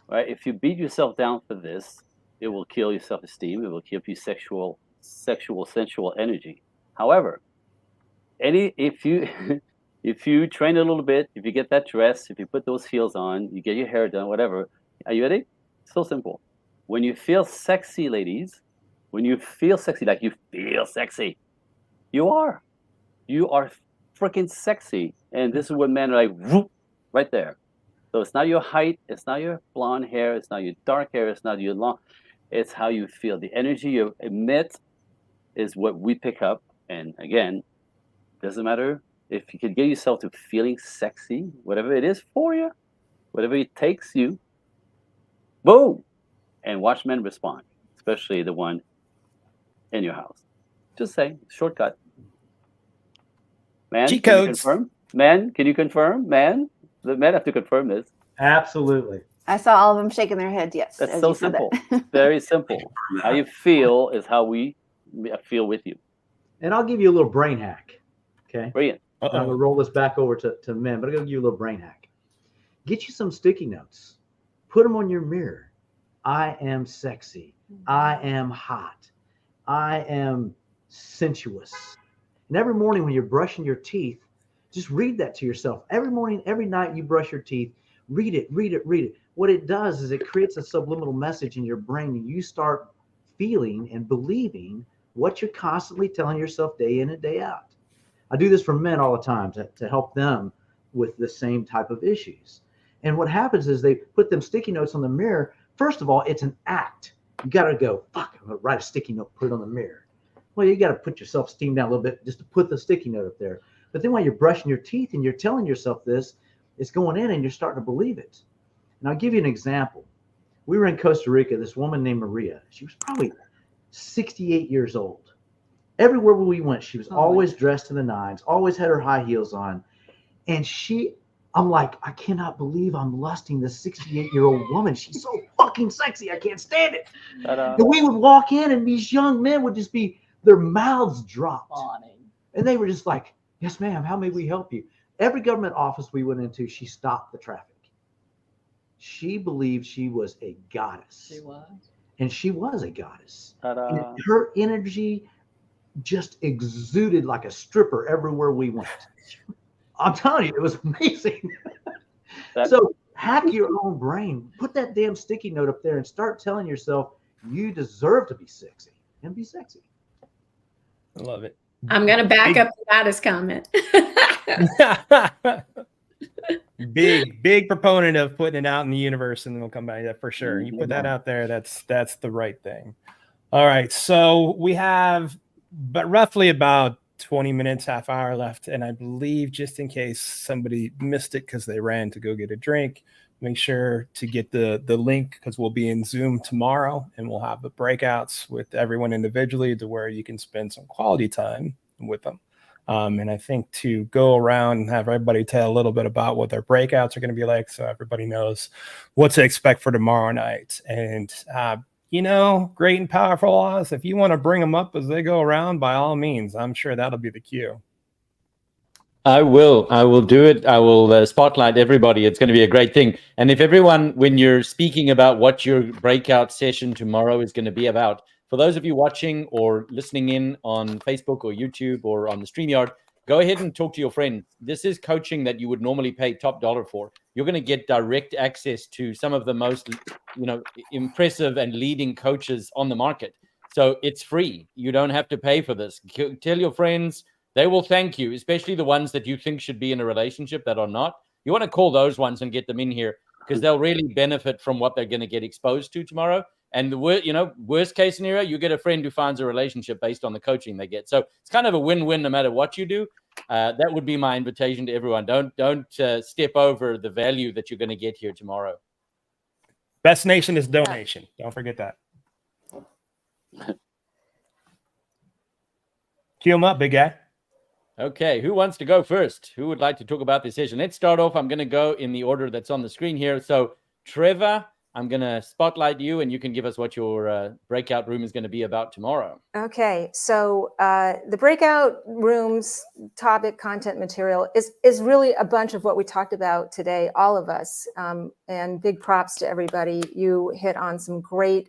right? If you beat yourself down for this, it will kill your self-esteem. It will keep you sensual energy. However, if you train a little bit, if you get that dress, if you put those heels on, you get your hair done, whatever. Are you ready? So simple. When you feel sexy, ladies, when you feel sexy, like you feel sexy, you are freaking sexy. And this is what men are like, whoop, right there. So it's not your height, it's not your blonde hair, it's not your dark hair, it's not your long, it's how you feel. The energy you emit is what we pick up. And again, doesn't matter if you can get yourself to feeling sexy, whatever it is for you, whatever it takes you, boom, and watch men respond, especially the one in your house. Just say, shortcut. Man, Cheat can you codes. confirm? Man, can you confirm? Man, the men have to confirm this. Absolutely. I saw all of them shaking their head. Yes. That's as so you said that. simple. Very simple. How you feel is how we feel with you. And I'll give you a little brain hack. Okay. Brilliant. I'm going to roll this back over to men, but I'm going to give you a little brain hack. Get you some sticky notes. Put them on your mirror. I am sexy. I am hot. I am sensuous. And every morning when you're brushing your teeth, just read that to yourself. Every morning, every night you brush your teeth, read it, read it, read it. What it does is it creates a subliminal message in your brain, and you start feeling and believing what you're constantly telling yourself day in and day out. I do this for men all the time to help them with the same type of issues. And what happens is they put them sticky notes on the mirror. First of all, it's an act. You got to go, fuck, I'm going to write a sticky note, put it on the mirror. Well, you got to put your self-esteem down a little bit just to put the sticky note up there. But then while you're brushing your teeth and you're telling yourself this, it's going in and you're starting to believe it. And I'll give you an example. We were in Costa Rica, this woman named Maria. She was probably 68 years old. Everywhere we went, she was always dressed to the nines, always had her high heels on. And I'm like, I cannot believe I'm lusting this 68-year-old woman. She's so fucking sexy. I can't stand it. And we would walk in and these young men would just be, their mouths dropped. And they were just like, yes, ma'am, how may we help you? Every government office we went into, she stopped the traffic. She believed she was a goddess. She was. And she was a goddess. And her energy just exuded like a stripper everywhere we went. I'm telling you, it was amazing. So hack your own brain. Put that damn sticky note up there and start telling yourself you deserve to be sexy and be sexy. I love it. I'm going to back up the goddess comment. big proponent of putting it out in the universe, and then we'll come back to that for sure. You put that out there, that's the right thing. All right, so we have but roughly about 20 minutes, half hour left, and I believe just in case somebody missed it because they ran to go get a drink, make sure to get the link, because we'll be in Zoom tomorrow and we'll have the breakouts with everyone individually to where you can spend some quality time with them. And I think to go around and have everybody tell a little bit about what their breakouts are going to be like, so everybody knows what to expect for tomorrow night. And, great and powerful laws, if you want to bring them up as they go around, by all means, I'm sure that'll be the cue. I will do it. I will spotlight everybody. It's going to be a great thing. And if everyone, when you're speaking about what your breakout session tomorrow is going to be about, for those of you watching or listening in on Facebook or YouTube or on the StreamYard, go ahead and talk to your friends. This is coaching that you would normally pay top dollar for. You're going to get direct access to some of the most, impressive and leading coaches on the market. So it's free. You don't have to pay for this. Tell your friends. They will thank you, especially the ones that you think should be in a relationship that are not. You want to call those ones and get them in here because they'll really benefit from what they're going to get exposed to tomorrow. And the worst case scenario, you get a friend who finds a relationship based on the coaching they get. So it's kind of a win-win no matter what you do. That would be my invitation to everyone. Don't step over the value that you're going to get here tomorrow. Best nation is donation. Don't forget that. Cue them up, big guy. Okay, who wants to go first? Who would like to talk about this session? Let's start off. I'm going to go in the order that's on the screen here. So, Trevor, I'm going to spotlight you, and you can give us what your breakout room is going to be about tomorrow. Okay, so the breakout rooms topic, content, material is really a bunch of what we talked about today, all of us, and big props to everybody. You hit on some great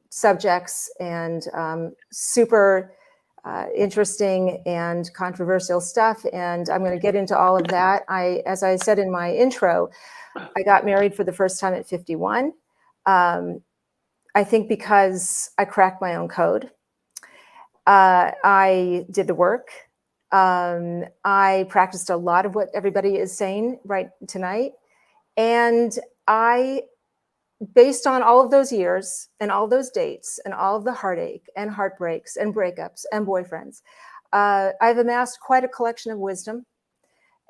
subjects and super interesting and controversial stuff, and I'm going to get into all of that. As I said in my intro, I got married for the first time at 51. I think because I cracked my own code. I did the work. I practiced a lot of what everybody is saying right tonight, and based on all of those years and all those dates and all of the heartache and heartbreaks and breakups and boyfriends, I've amassed quite a collection of wisdom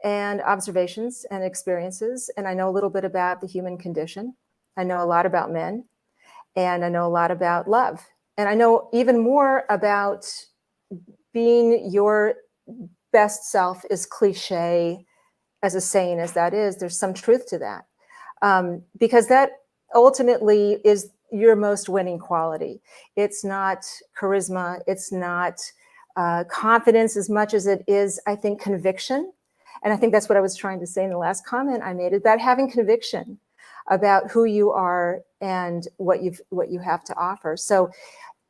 and observations and experiences. And I know a little bit about the human condition. I know a lot about men, and I know a lot about love. And I know even more about being your best self, as cliche as a saying as that is. There's some truth to that, because that ultimately is your most winning quality. It's not charisma. It's not confidence as much as it is, I think, conviction. And I think that's what I was trying to say in the last comment I made, about having conviction about who you are and what you have to offer. So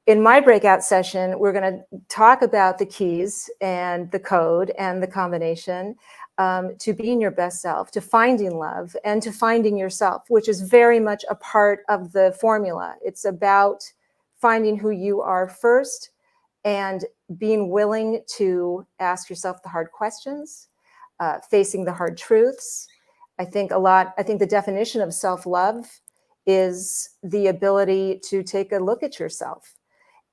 in my breakout session, we're going to talk about the keys and the code and the combination to being your best self, to finding love, and to finding yourself, which is very much a part of the formula. It's about finding who you are first and being willing to ask yourself the hard questions, facing the hard truths. I think the definition of self-love is the ability to take a look at yourself.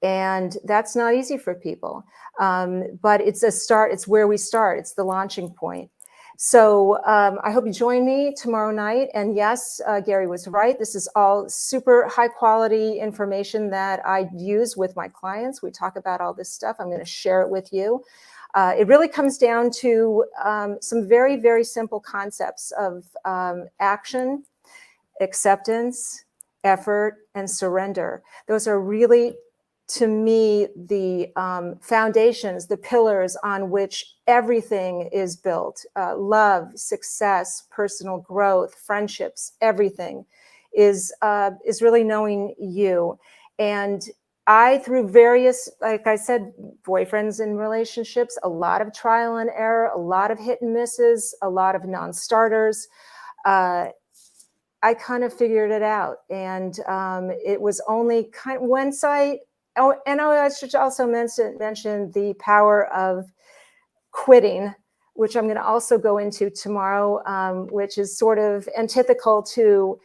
And that's not easy for people, but it's a start. It's where we start. It's the launching point. So I hope you join me tomorrow night. And yes, Gary was right. This is all super high quality information that I use with my clients. We talk about all this stuff. I'm going to share it with you. It really comes down to some very, very simple concepts of action, acceptance, effort, and surrender. Those are really, to me, the foundations, the pillars on which everything is built. Love, success, personal growth, friendships, everything is really knowing you. And through various, like I said, boyfriends and relationships, a lot of trial and error, a lot of hit and misses, a lot of non-starters, I kind of figured it out. And it was only once I should also mention the power of quitting, which I'm going to also go into tomorrow, which is sort of antithetical to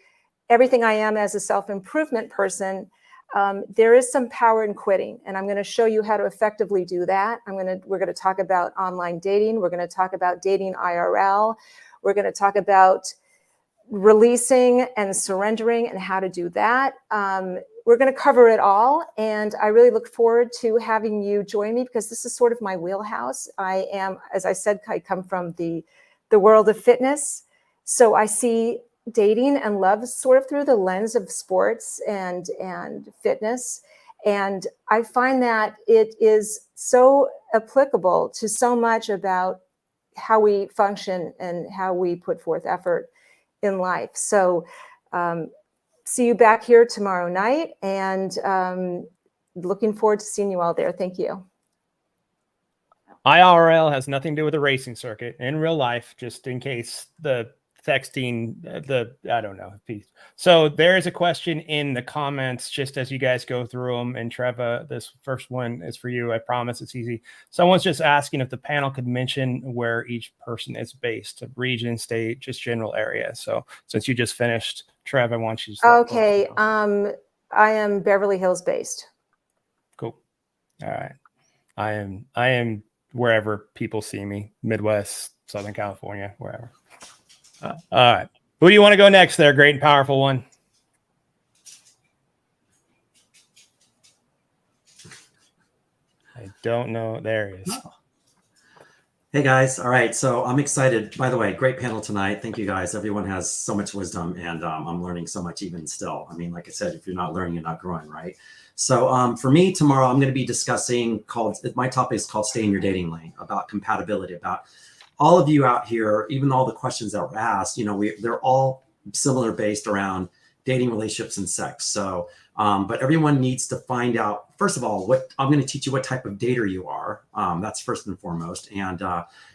everything I am as a self-improvement person. There is some power in quitting, and I'm going to show you how to effectively do that. We're going to talk about online dating. We're going to talk about dating IRL. We're going to talk about releasing and surrendering and how to do that. We're going to cover it all. And I really look forward to having you join me because this is sort of my wheelhouse. I am, as I said, I come from the world of fitness. So I see dating and love sort of through the lens of sports and fitness. And I find that it is so applicable to so much about how we function and how we put forth effort in life. So see you back here tomorrow night, and looking forward to seeing you all there. Thank you. IRL has nothing to do with the racing circuit in real life, just in case the texting, I don't know piece. So there is a question in the comments, just as you guys go through them. And Treva, this first one is for you. I promise it's easy. Someone's just asking if the panel could mention where each person is based, region, state, just general area. So since you just finished, Trev, I want you to start. Okay. I am Beverly Hills based. Cool. All right. I am wherever people see me, Midwest, Southern California, wherever. All right. Who do you want to go next there? Great and powerful one. I don't know. There it is. Hey guys. All right. So I'm excited. By the way, great panel tonight. Thank you guys. Everyone has so much wisdom, and I'm learning so much even still. I mean, like I said, if you're not learning, you're not growing, right? So for me tomorrow, I'm going to be discussing my topic is called Stay in Your Dating Lane, about compatibility, about all of you out here, even all the questions that were asked, they're all similar based around dating, relationships, and sex. So, but everyone needs to find out, first of all, what I'm going to teach you what type of dater you are. That's first and foremost, and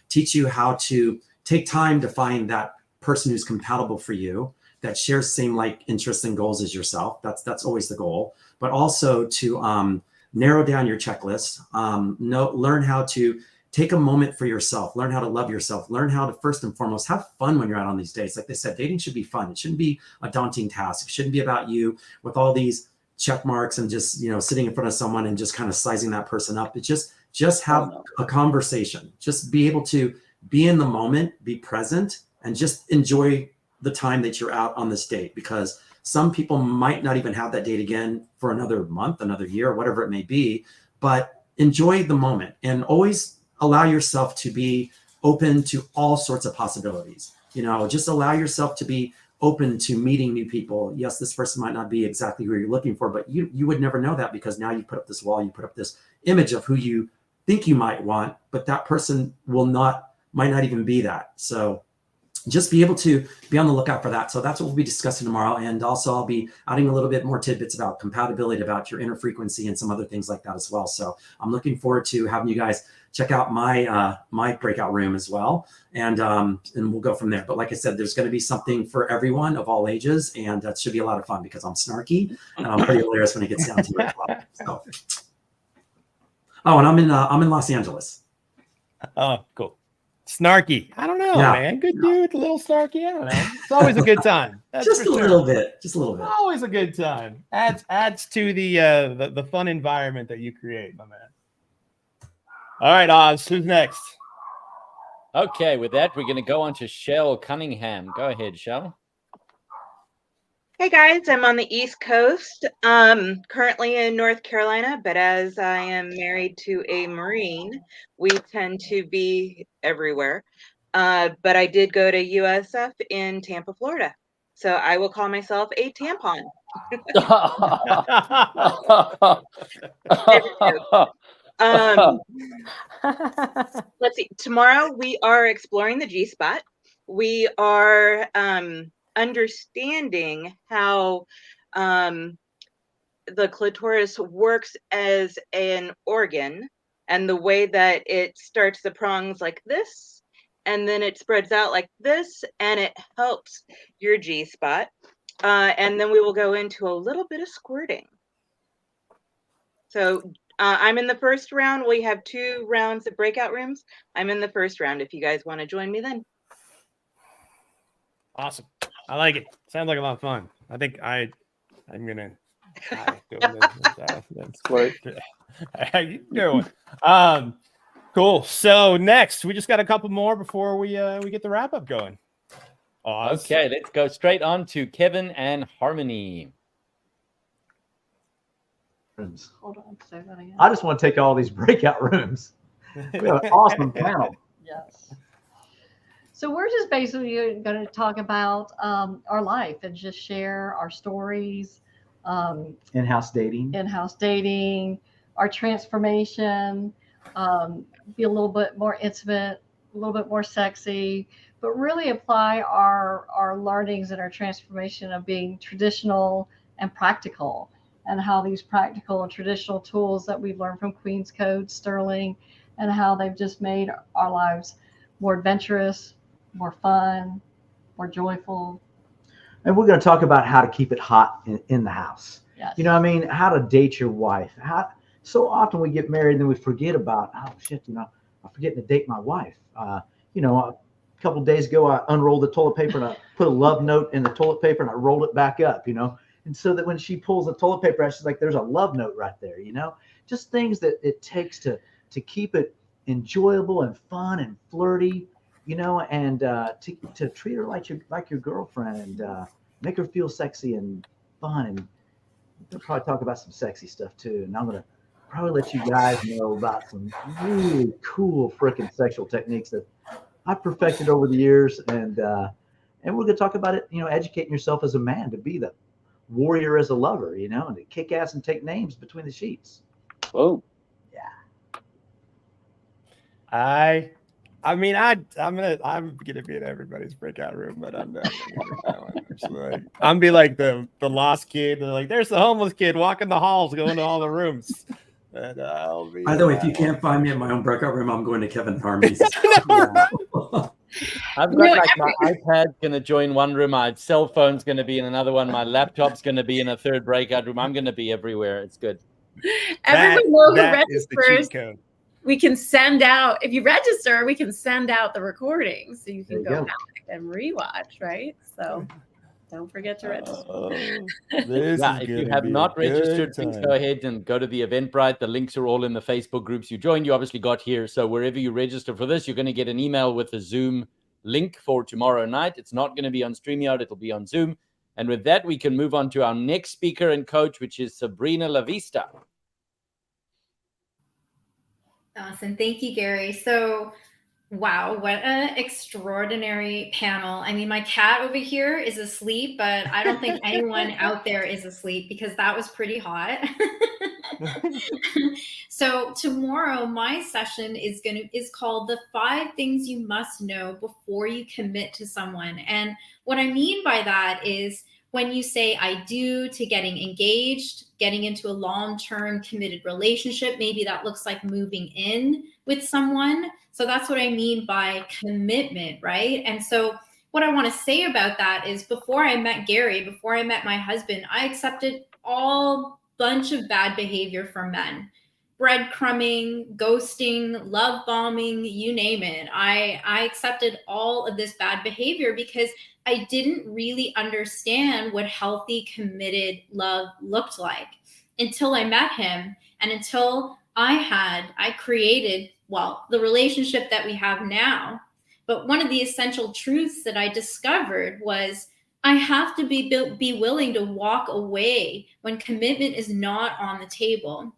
teach you how to take time to find that person who's compatible for you, that shares same like interests and goals as yourself. That's always the goal, but also to narrow down your checklist, learn how to take a moment for yourself, learn how to love yourself, learn how to first and foremost have fun when you're out on these dates. Like they said, dating should be fun. It shouldn't be a daunting task. It shouldn't be about you with all these check marks and just, sitting in front of someone and just kind of sizing that person up. It's just have a conversation, just be able to be in the moment, be present, and just enjoy the time that you're out on this date, because some people might not even have that date again for another month, another year, whatever it may be, but enjoy the moment and always allow yourself to be open to all sorts of possibilities. Just allow yourself to be open to meeting new people. Yes, this person might not be exactly who you're looking for, but you would never know that, because now you put up this wall, you put up this image of who you think you might want, but that person might not even be that. So just be able to be on the lookout for that. So that's what we'll be discussing tomorrow. And also I'll be adding a little bit more tidbits about compatibility, about your inner frequency, and some other things like that as well. So I'm looking forward to having you guys check out my breakout room as well. And we'll go from there. But like I said, there's going to be something for everyone of all ages, and that should be a lot of fun because I'm snarky and I'm pretty hilarious when it gets down to it. So. Oh, and I'm in Los Angeles. Oh, cool. Snarky. I don't know, man. Good dude, a little snarky. I don't know. It's always a good time. That's just a little bit. Just a little bit. Always a good time. Adds to the fun environment that you create, my man. All right, Oz, who's next? Okay, with that, we're going to go on to Shell Cunningham. Go ahead, Shell. Hey guys, I'm on the East Coast, currently in North Carolina, but as I am married to a Marine, we tend to be everywhere. But I did go to USF in Tampa, Florida. So I will call myself a tampon. Let's see. Tomorrow we are exploring the G-spot. We are understanding how the clitoris works as an organ, and the way that it starts the prongs like this, and then it spreads out like this, and it helps your G-spot. And then we will go into a little bit of squirting. So I'm in the first round. We have 2 rounds of breakout rooms. I'm in the first round if you guys want to join me then. Awesome. I like it. Sounds like a lot of fun. I think I'm gonna that's great. How you doing? Cool. So next, we just got a couple more before we get the wrap up going. Oz. Okay, let's go straight on to Kevin and Harmony. Hold on, say that again. I just want to take all these breakout rooms. We have an awesome panel. Yes. So we're just basically going to talk about our life and just share our stories, In-house dating. in-house dating, our transformation, be a little bit more intimate, a little bit more sexy, but really apply our learnings and our transformation of being traditional and practical, and how these practical and traditional tools that we've learned from Queen's Code, Sterling, and how they've just made our lives more adventurous, more fun, more joyful. And we're going to talk about how to keep it hot in the house. Yes. You know, I mean, how to date your wife. So often we get married and then we forget about, oh shit, you know, I'm forgetting to date my wife. You know, a couple of days ago, I unrolled the toilet paper and I put a love note in the toilet paper and I rolled it back up, you know, and so that when she pulls the toilet paper out, she's like, there's a love note right there, you know, just things that it takes to keep it enjoyable and fun and flirty, you know, and to treat her like your girlfriend and make her feel sexy and fun. And we'll probably talk about some sexy stuff too. And I'm going to probably let you guys know about some really cool freaking sexual techniques that I've perfected over the years. And we're going to talk about it, you know, educating yourself as a man to be the warrior as a lover, you know, and to kick ass and take names between the sheets. Oh, I mean, I'm gonna be in everybody's breakout room, but I'm not gonna get that one. I'm be like the lost kid. They're like, there's the homeless kid walking the halls, going to all the rooms. And I'll be. By the way, if you can't find me in my own breakout room, I'm going to Kevin Harmony's. I've got like my iPad's going to join one room, my cell phone's going to be in another one, my laptop's going to be in a third breakout room. I'm going to be everywhere. It's good. Everyone knows who that is the registers. cheat code. We can send out, if you register, we can send out the recordings so you can There you go go. back and rewatch, right? So don't forget to register. If you have not registered, please go ahead and go to the Eventbrite. The links are all in the Facebook groups you joined. You obviously got here. So wherever you register for this, you're going to get an email with a Zoom link for tomorrow night. It's not going to be on StreamYard. It'll be on Zoom. And with that, we can move on to our next speaker and coach, which is Sabrina Lavista. Awesome. Thank you, Gary. So, wow, what an extraordinary panel. I mean, my cat over here is asleep, but I don't think anyone out there is asleep because that was pretty hot. So tomorrow, my session is called The 5 Things You Must Know Before You Commit to Someone. And what I mean by that is when you say I do to getting engaged, getting into a long-term committed relationship, maybe that looks like moving in with someone. So that's what I mean by commitment, right? And so what I want to say about that is before I met Gary, before I met my husband, I accepted all bunch of bad behavior from men. Breadcrumbing, ghosting, love bombing, you name it. I accepted all of this bad behavior because I didn't really understand what healthy, committed love looked like until I met him and until I created, well, the relationship that we have now. But one of the essential truths that I discovered was I have to be willing to walk away when commitment is not on the table.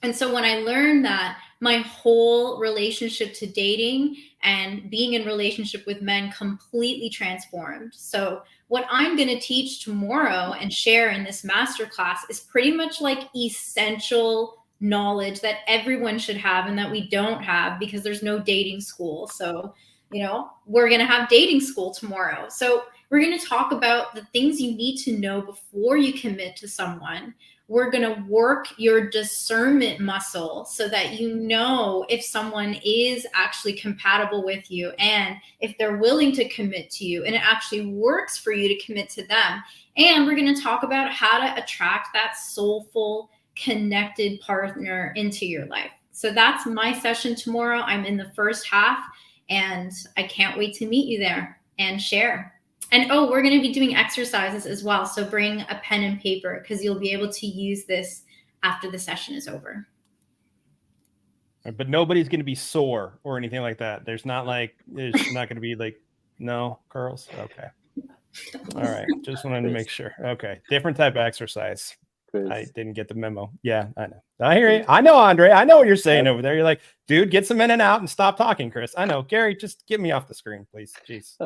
And so when I learned that, my whole relationship to dating and being in relationship with men completely transformed. So what I'm going to teach tomorrow and share in this masterclass is pretty much like essential knowledge that everyone should have and that we don't have because there's no dating school. So, you know, we're going to have dating school tomorrow. So we're going to talk about the things you need to know before you commit to someone. We're going to work your discernment muscle so that you know if someone is actually compatible with you and if they're willing to commit to you and it actually works for you to commit to them. And we're going to talk about how to attract that soulful, connected partner into your life. So that's my session tomorrow. I'm in the first half and I can't wait to meet you there and share. And we're going to be doing exercises as well. So bring a pen and paper because you'll be able to use this after the session is over. But nobody's going to be sore or anything like that. There's not going to be like, No curls. Okay. All right. Just wanted to make sure. Okay. Different type of exercise. I didn't get the memo. Yeah, I know. I hear you. I know, Andre. I know what you're saying over there. You're like, dude, get some in and out and stop talking, Chris. I know. Gary, just get me off the screen, please. Jeez.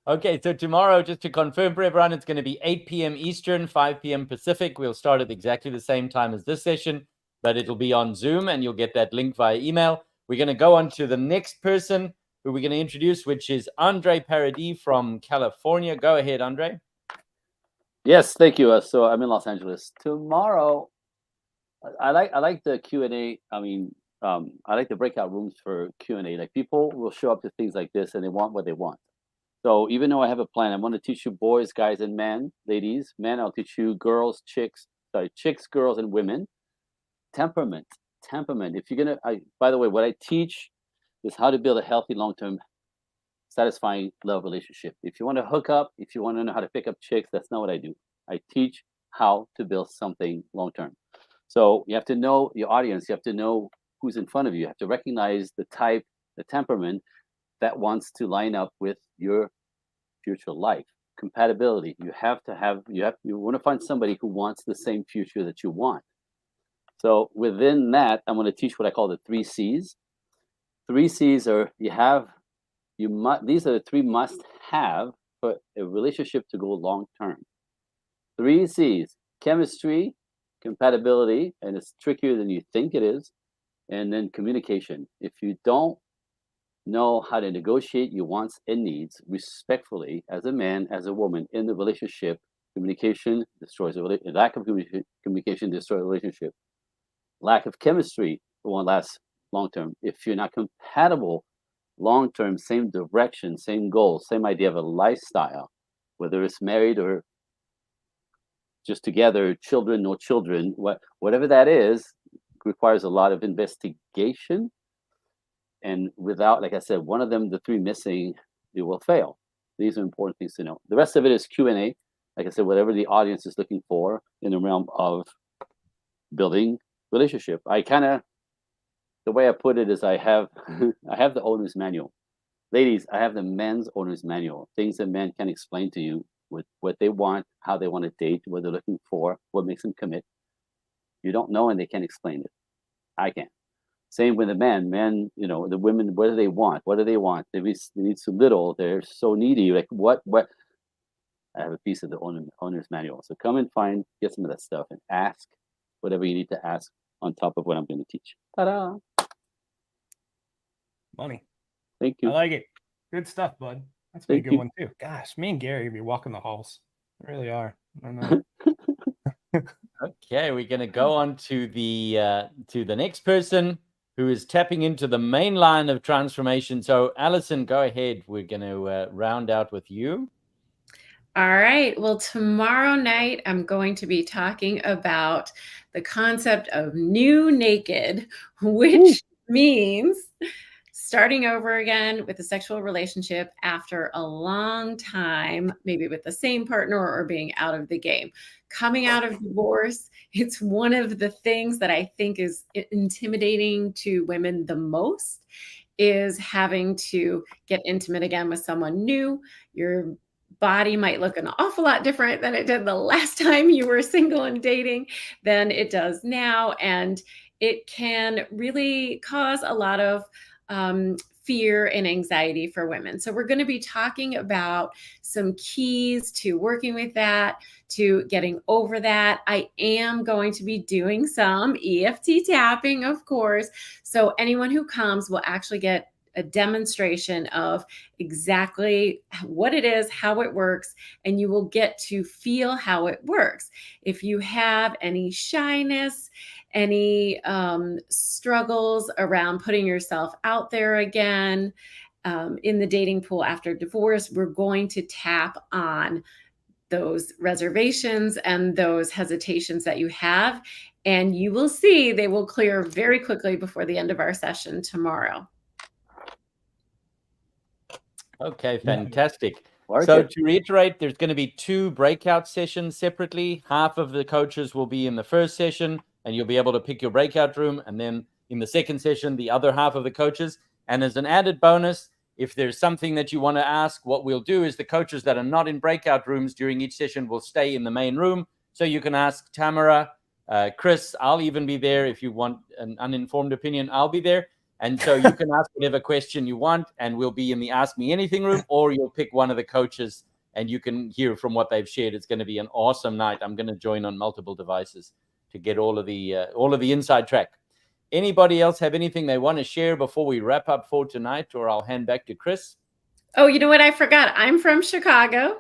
Okay, so tomorrow, just to confirm for everyone, it's going to be 8 p.m. Eastern, 5 p.m. Pacific. We'll start at exactly the same time as this session, but it'll be on Zoom, and you'll get that link via email. We're going to go on to the next person who we're going to introduce, which is Andre Paradis from California. Go ahead, Andre. Yes, thank you. So I'm in Los Angeles tomorrow. I like the Q&A. I mean, I like the breakout rooms for Q&A. Like, people will show up to things like this and they want what they want. So even though I have a plan, I want to teach you boys, guys, and men, ladies. Men, I'll teach you girls, chicks, girls, and women. Temperament. If you're gonna, by the way, what I teach is how to build a healthy, long-term, satisfying love relationship. If you want to hook up, if you want to know how to pick up chicks, that's not what I do. I teach how to build something long-term. So you have to know your audience. You have to know who's in front of you. You have to recognize the type, the temperament that wants to line up with your future life. Compatibility. You want to find somebody who wants the same future that you want. So within that, I'm going to teach what I call the 3 C's. 3 C's are these are the 3 must-have for a relationship to go long-term. 3 C's: chemistry, compatibility, and it's trickier than you think it is, and then communication. If you don't know how to negotiate your wants and needs respectfully as a man, as a woman in the relationship, communication destroys a relationship. Lack of communication destroys a relationship. Lack of chemistry won't last long-term. If you're not compatible long-term, same direction, same goal, same idea of a lifestyle, whether it's married or just together, children, no children, whatever that is, requires a lot of investigation. And without, like I said, one of them, the 3 missing, you will fail. These are important things to know. The rest of it is Q&A. Like I said, whatever the audience is looking for in the realm of building relationship. The way I put it is I have the owner's manual. Ladies, I have the men's owner's manual. Things that men can explain to you with what they want, how they want to date, what they're looking for, what makes them commit. You don't know and they can't explain it. I can. Same with the men. Men, the women, what do they want? What do they want? They need so little. They're so needy. Like what? I have a piece of the owner's manual. So come and get some of that stuff and ask whatever you need to ask on top of what I'm going to teach. Ta-da! Money. Thank you. I like it. Good stuff, bud. That's a good one too. Gosh, me and Gary be walking the halls. We really are. I know. Okay, we're going to go on to the next person who is tapping into the main line of transformation. So, Allison, go ahead. We're going to round out with you. All right. Well, tomorrow night, I'm going to be talking about the concept of new naked, which means starting over again with a sexual relationship after a long time, maybe with the same partner or being out of the game. Coming out of divorce, it's one of the things that I think is intimidating to women the most, is having to get intimate again with someone new. Your body might look an awful lot different than it did the last time you were single and dating than it does now. And it can really cause a lot of fear and anxiety for women. So we're going to be talking about some keys to working with that, to getting over that. I am going to be doing some EFT tapping, of course. So anyone who comes will actually get a demonstration of exactly what it is, how it works, and you will get to feel how it works. If you have any shyness, any struggles around putting yourself out there again in the dating pool after divorce, we're going to tap on those reservations and those hesitations that you have, and you will see they will clear very quickly before the end of our session tomorrow. Okay, fantastic. So to reiterate, there's going to be 2 breakout sessions separately. Half of the coaches will be in the first session, and you'll be able to pick your breakout room. And then in the second session, the other half of the coaches. And as an added bonus, If there's something that you want to ask, what we'll do is the coaches that are not in breakout rooms during each session will stay in the main room. So you can ask Tamara, Chris, I'll even be there. If you want an uninformed opinion, I'll be there. And so you can ask whatever question you want, and we'll be in the Ask Me Anything room, or you'll pick one of the coaches and you can hear from what they've shared. It's going to be an awesome night. I'm going to join on multiple devices to get all of the inside track. Anybody else have anything they want to share before we wrap up for tonight, or I'll hand back to Chris? Oh, you know what? I forgot. I'm from Chicago.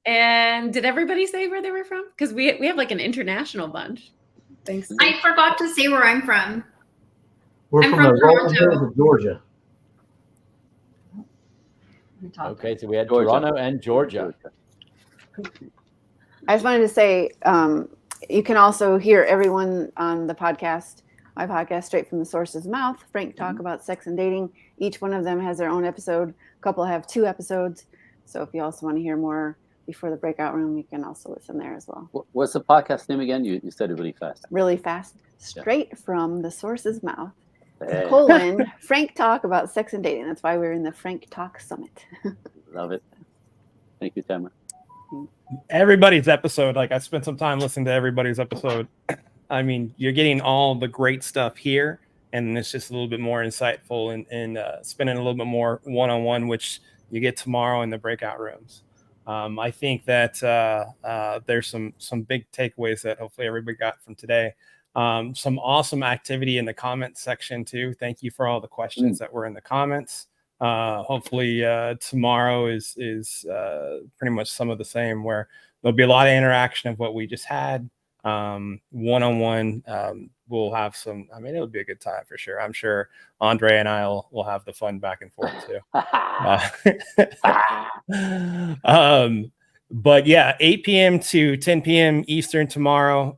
And did everybody say where they were from? Because we have like an international bunch. Thanks. I forgot to say where I'm from. We're I'm from the from Rolling Toronto. Hills of Georgia. Okay, so we had Georgia. Toronto and Georgia. I just wanted to say, you can also hear everyone on the podcast, my podcast, Straight from the Source's Mouth. Frank talk about sex and dating. Each one of them has their own episode. A couple have 2 episodes. So if you also want to hear more before the breakout room, you can also listen there as well. What's the podcast name again? You said it really fast. Really fast. Straight from the Source's Mouth. Hey. Colon, Frank talk about sex and dating. That's why we're in the Frank Talk Summit. Love it. Thank you, Tamara. Everybody's episode, like I spent some time listening to everybody's episode. I mean, you're getting all the great stuff here, and it's just a little bit more insightful and spending a little bit more one-on-one, which you get tomorrow in the breakout rooms. I think that there's some big takeaways that hopefully everybody got from today. Some awesome activity in the comment section too. Thank you for all the questions that were in the comments. Hopefully tomorrow is pretty much some of the same, where there'll be a lot of interaction of what we just had. One-on-one, we'll have some, I mean, it'll be a good time for sure. I'm sure Andre and I will have the fun back and forth too. But yeah, 8 p.m. to 10 p.m. Eastern tomorrow.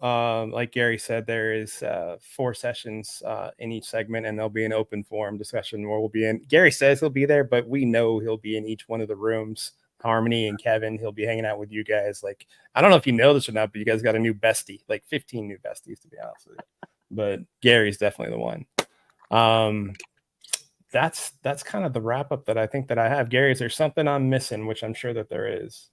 Like Gary said, there is 4 sessions in each segment, and there'll be an open forum discussion where we'll be in. Gary says he'll be there, but we know he'll be in each one of the rooms. Harmony and Kevin, he'll be hanging out with you guys. Like, I don't know if you know this or not, but you guys got a new bestie, like 15 new besties, to be honest with you. But Gary's definitely the one. That's kind of the wrap up that I think that I have. Gary, is there something I'm missing, which I'm sure that there is?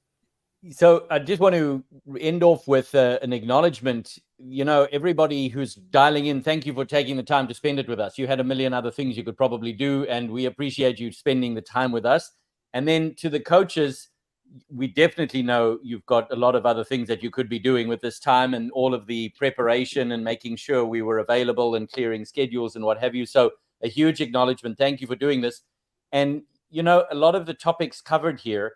So I just want to end off with an acknowledgement. You know, everybody who's dialing in, thank you for taking the time to spend it with us. You had a million other things you could probably do, and we appreciate you spending the time with us. And then to the coaches, we definitely know you've got a lot of other things that you could be doing with this time, and all of the preparation and making sure we were available and clearing schedules and what have you. So a huge acknowledgement. Thank you for doing this. And, you know, a lot of the topics covered here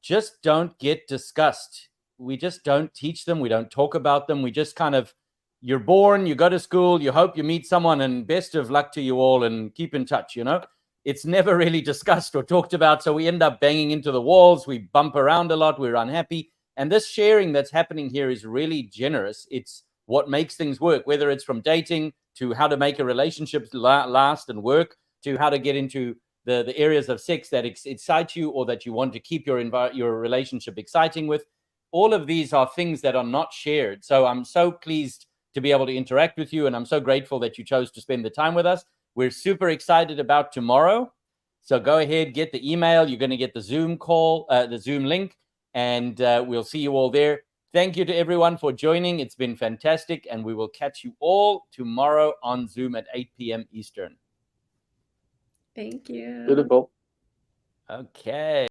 just don't get discussed. We just don't teach them. We don't talk about them. We just kind of, you're born, you go to school, you hope you meet someone, and best of luck to you all, and keep in touch, you know. It's never really discussed or talked about. So we end up banging into the walls. We bump around a lot. We're unhappy. And this sharing that's happening here is really generous. It's what makes things work, whether it's from dating to how to make a relationship last and work, to how to get into the areas of sex that excite you or that you want to keep your relationship exciting with. All of these are things that are not shared. So I'm so pleased to be able to interact with you, and I'm so grateful that you chose to spend the time with us. We're super excited about tomorrow. So go ahead, get the email. You're going to get the Zoom call, the Zoom link, and we'll see you all there. Thank you to everyone for joining. It's been fantastic, and we will catch you all tomorrow on Zoom at 8 p.m. Eastern. Thank you. Beautiful. Okay.